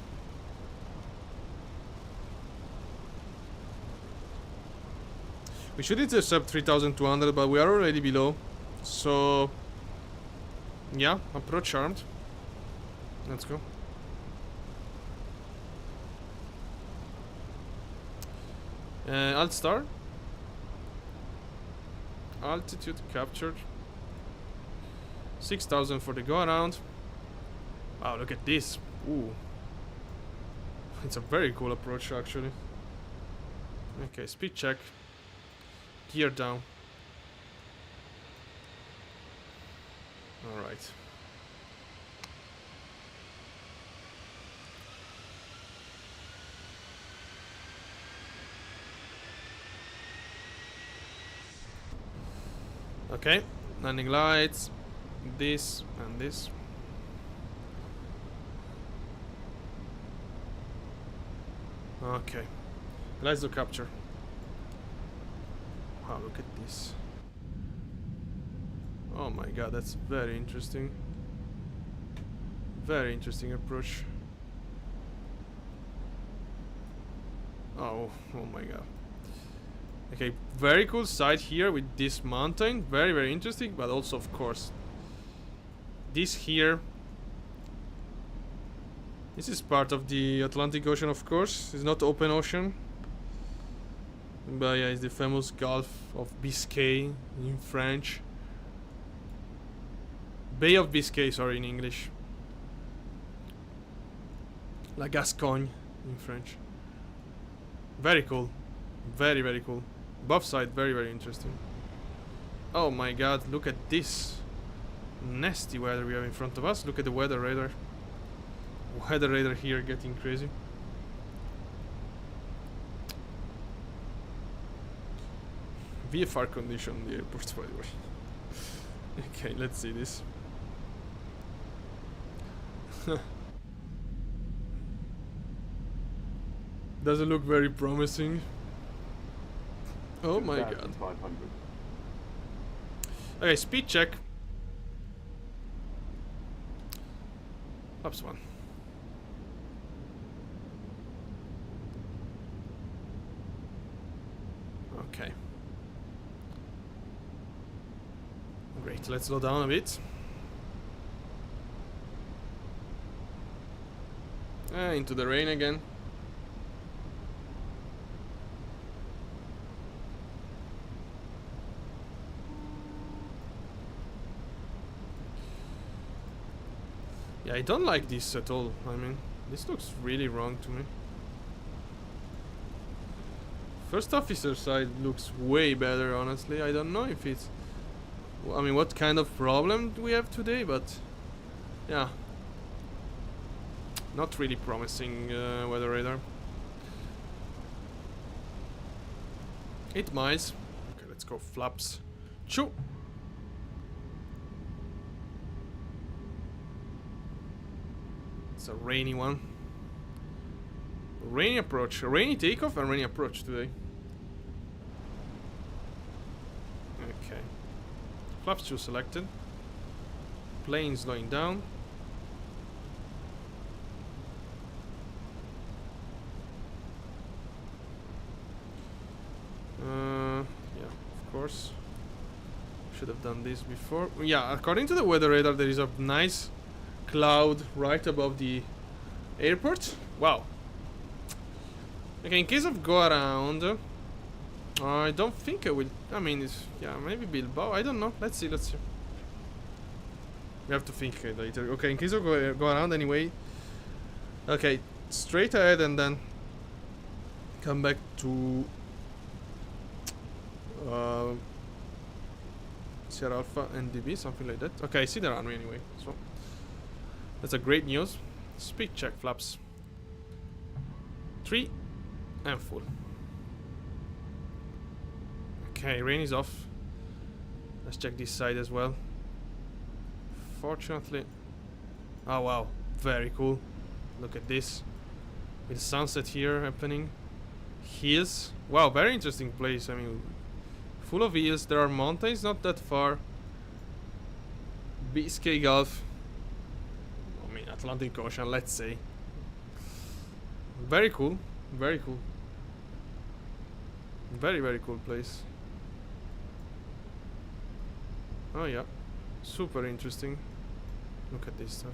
We should intercept 3,200, but we are already below. So, yeah, approach armed. Let's go. Alt star. Altitude captured. 6,000 for the go around. Wow, look at this. Ooh. It's a very cool approach actually. Okay, speed check. Gear down. Alright. Okay, landing lights. This and this. Okay. Let's do capture. Wow, look at this. Oh my god, that's very interesting. Very interesting approach. Oh my god. Okay, very cool sight here with this mountain. Very, very interesting, but also, of course, this here. This is part of the Atlantic Ocean, of course. It's not open ocean. But yeah, it's the famous Gulf of Biscay in French. Bay of Biscay, sorry, in English. La Gascogne in French. Very cool. Very, very cool. Buff side, very, very interesting. Oh my god, look at this nasty weather we have in front of us. Look at the weather radar. Weather radar here getting crazy. VFR condition on the airport, by the way. Okay, let's see this. Doesn't look very promising. Oh my god. Okay, speed check. Ups one. Okay. Great, let's slow down a bit. Into the rain again. Yeah, I don't like this at all. I mean, this looks really wrong to me. First officer side looks way better, honestly. I don't know if it's... I mean, what kind of problem do we have today, but... Yeah. Not really promising weather radar. 8 miles. Okay, let's go flaps. Choo! It's a rainy one. Rainy approach. Rainy takeoff and rainy approach today. Okay. Flaps 2 selected. Plane slowing down. Yeah, of course. Should have done this before. Yeah, according to the weather radar, there is a nice cloud right above the airport. Wow. Okay, in case of go around, I don't think I will. I mean, it's, yeah, maybe Bilbao. I don't know. Let's see. Let's see. We have to think later. Okay, in case of go around anyway. Okay, straight ahead and then come back to Sierra Alpha and DB, something like that. Okay, I see the runway anyway, so that's a great news. Speed check flaps 3 and full. Okay, rain is off. Let's check this side as well. Fortunately, oh wow, very cool. Look at this with sunset here happening. Hills, wow, very interesting place. I mean, full of hills. There are mountains not that far. Biscay Gulf, I mean Atlantic Ocean, let's say. Very cool, very cool. Very, very cool place. Oh yeah, super interesting. Look at this stuff.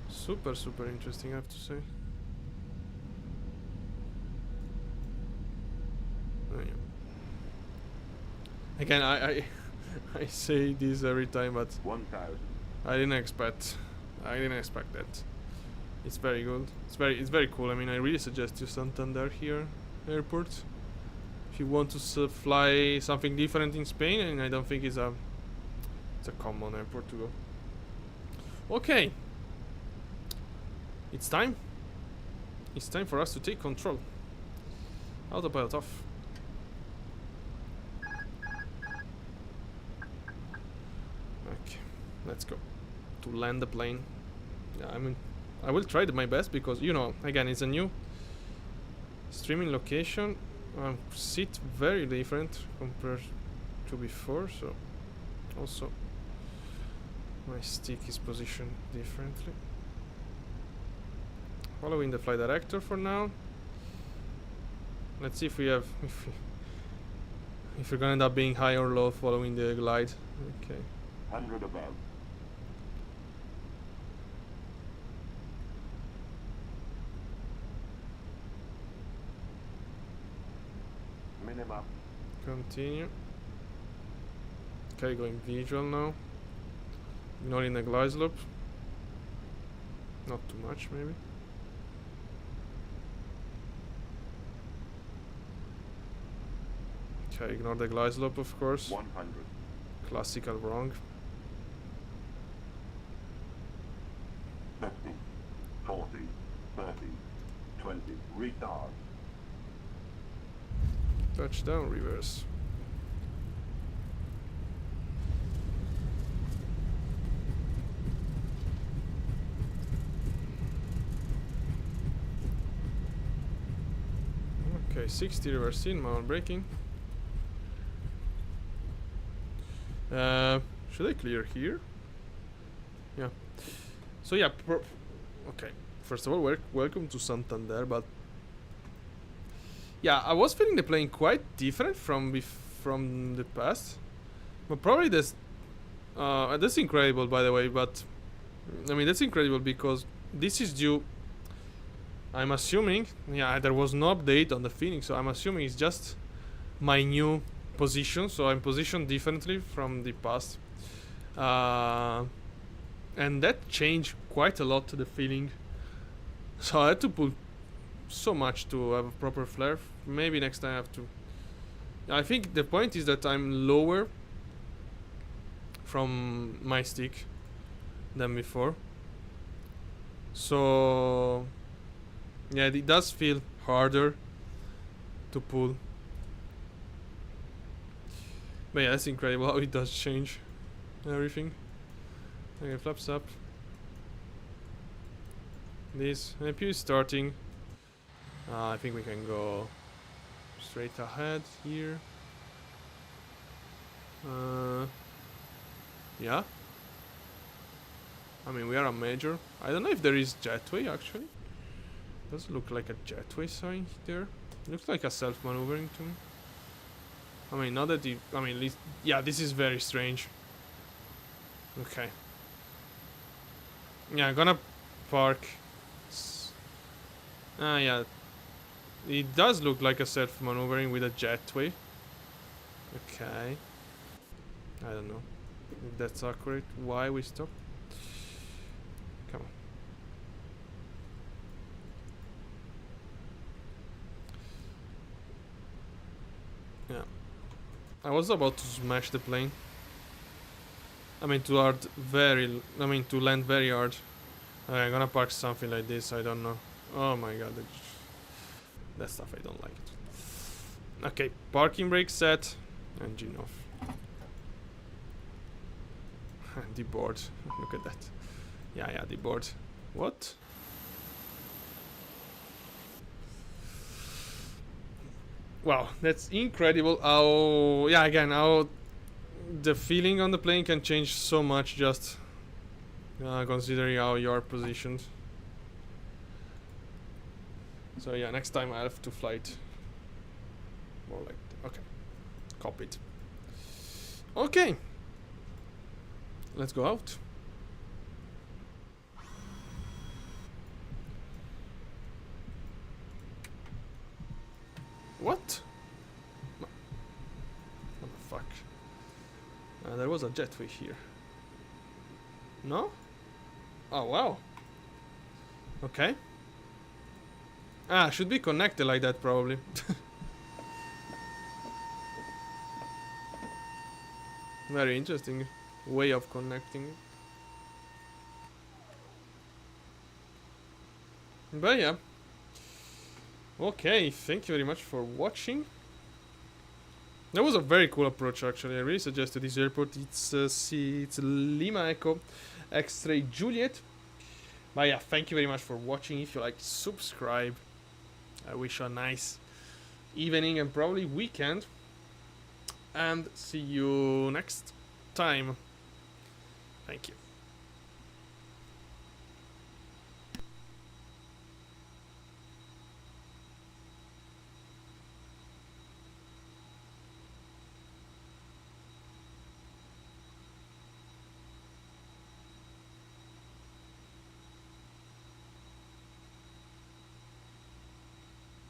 Super, super interesting, I have to say. Oh yeah. Again, I say this every time, but 1,000. I didn't expect that. It's very good. It's very cool. I mean, I really suggest you Santander here airport if you want to fly something different in Spain, and I don't think it's a common airport to go. Okay, it's time. It's time for us to take control. Autopilot off. Okay, let's go to land the plane. Yeah, I mean, I will try my best because, you know, again, it's a new streaming location. Seat very different compared to before, so also my stick is positioned differently. Following the flight director for now. Let's see if we have if we're gonna end up being high or low following the glide. Okay. 100 above. Minimum. Continue. Okay, going visual now. Ignoring the glide slope. Not too much, maybe. Okay, ignore the glide slope, of course. 100. Classical wrong. 50, 40, 30, 20. Retard. Touchdown, reverse. Okay, 60 reverse in, mount braking. Should I clear here? Yeah. So yeah, okay. First of all, welcome to Santander, but yeah, I was feeling the plane quite different from the past. But probably that's incredible, by the way. But I mean, that's incredible because this is due. I'm assuming, yeah, there was no update on the Fenix, so I'm assuming it's just my new position. So I'm positioned differently from the past, and that changed quite a lot to the feeling. So I had to pull so much to have a proper flare. Maybe next time I have to. I think the point is that I'm lower from my stick than before. So yeah, it does feel harder to pull. But yeah, that's incredible how it does change everything. Okay, flaps up. This APU is starting. I think we can go straight ahead here. Yeah. I mean, we are a major. I don't know if there is jetway actually. Does look like a jetway sign there. Looks like a self-maneuvering to me. I mean, not that I mean, at least, yeah, this is very strange. Okay. Yeah, I'm gonna park. Yeah. It does look like a self-maneuvering with a jetway. Okay. I don't know if that's accurate. Why we stop? Come on. Yeah. I was about to smash the plane. I mean to land very hard. I'm gonna park something like this, I don't know. Oh my god. That stuff I don't like it. Okay, parking brake set. Engine off. Deboard. Look at that. Yeah, deboard. What? Wow, that's incredible how... Yeah, again, how the feeling on the plane can change so much just considering how you're positioned. So yeah, next time I have to fly it more like... Okay. Copy it. Okay. Let's go out. What? What the fuck? There was a jetway here. No? Oh wow. Okay. Should be connected like that probably. Very interesting way of connecting. But yeah. Okay, thank you very much for watching. That was a very cool approach actually. I really suggest this airport. It's Lima Echo X-Ray Juliet. But yeah, thank you very much for watching. If you like, subscribe. I wish you a nice evening and probably weekend. And see you next time. Thank you.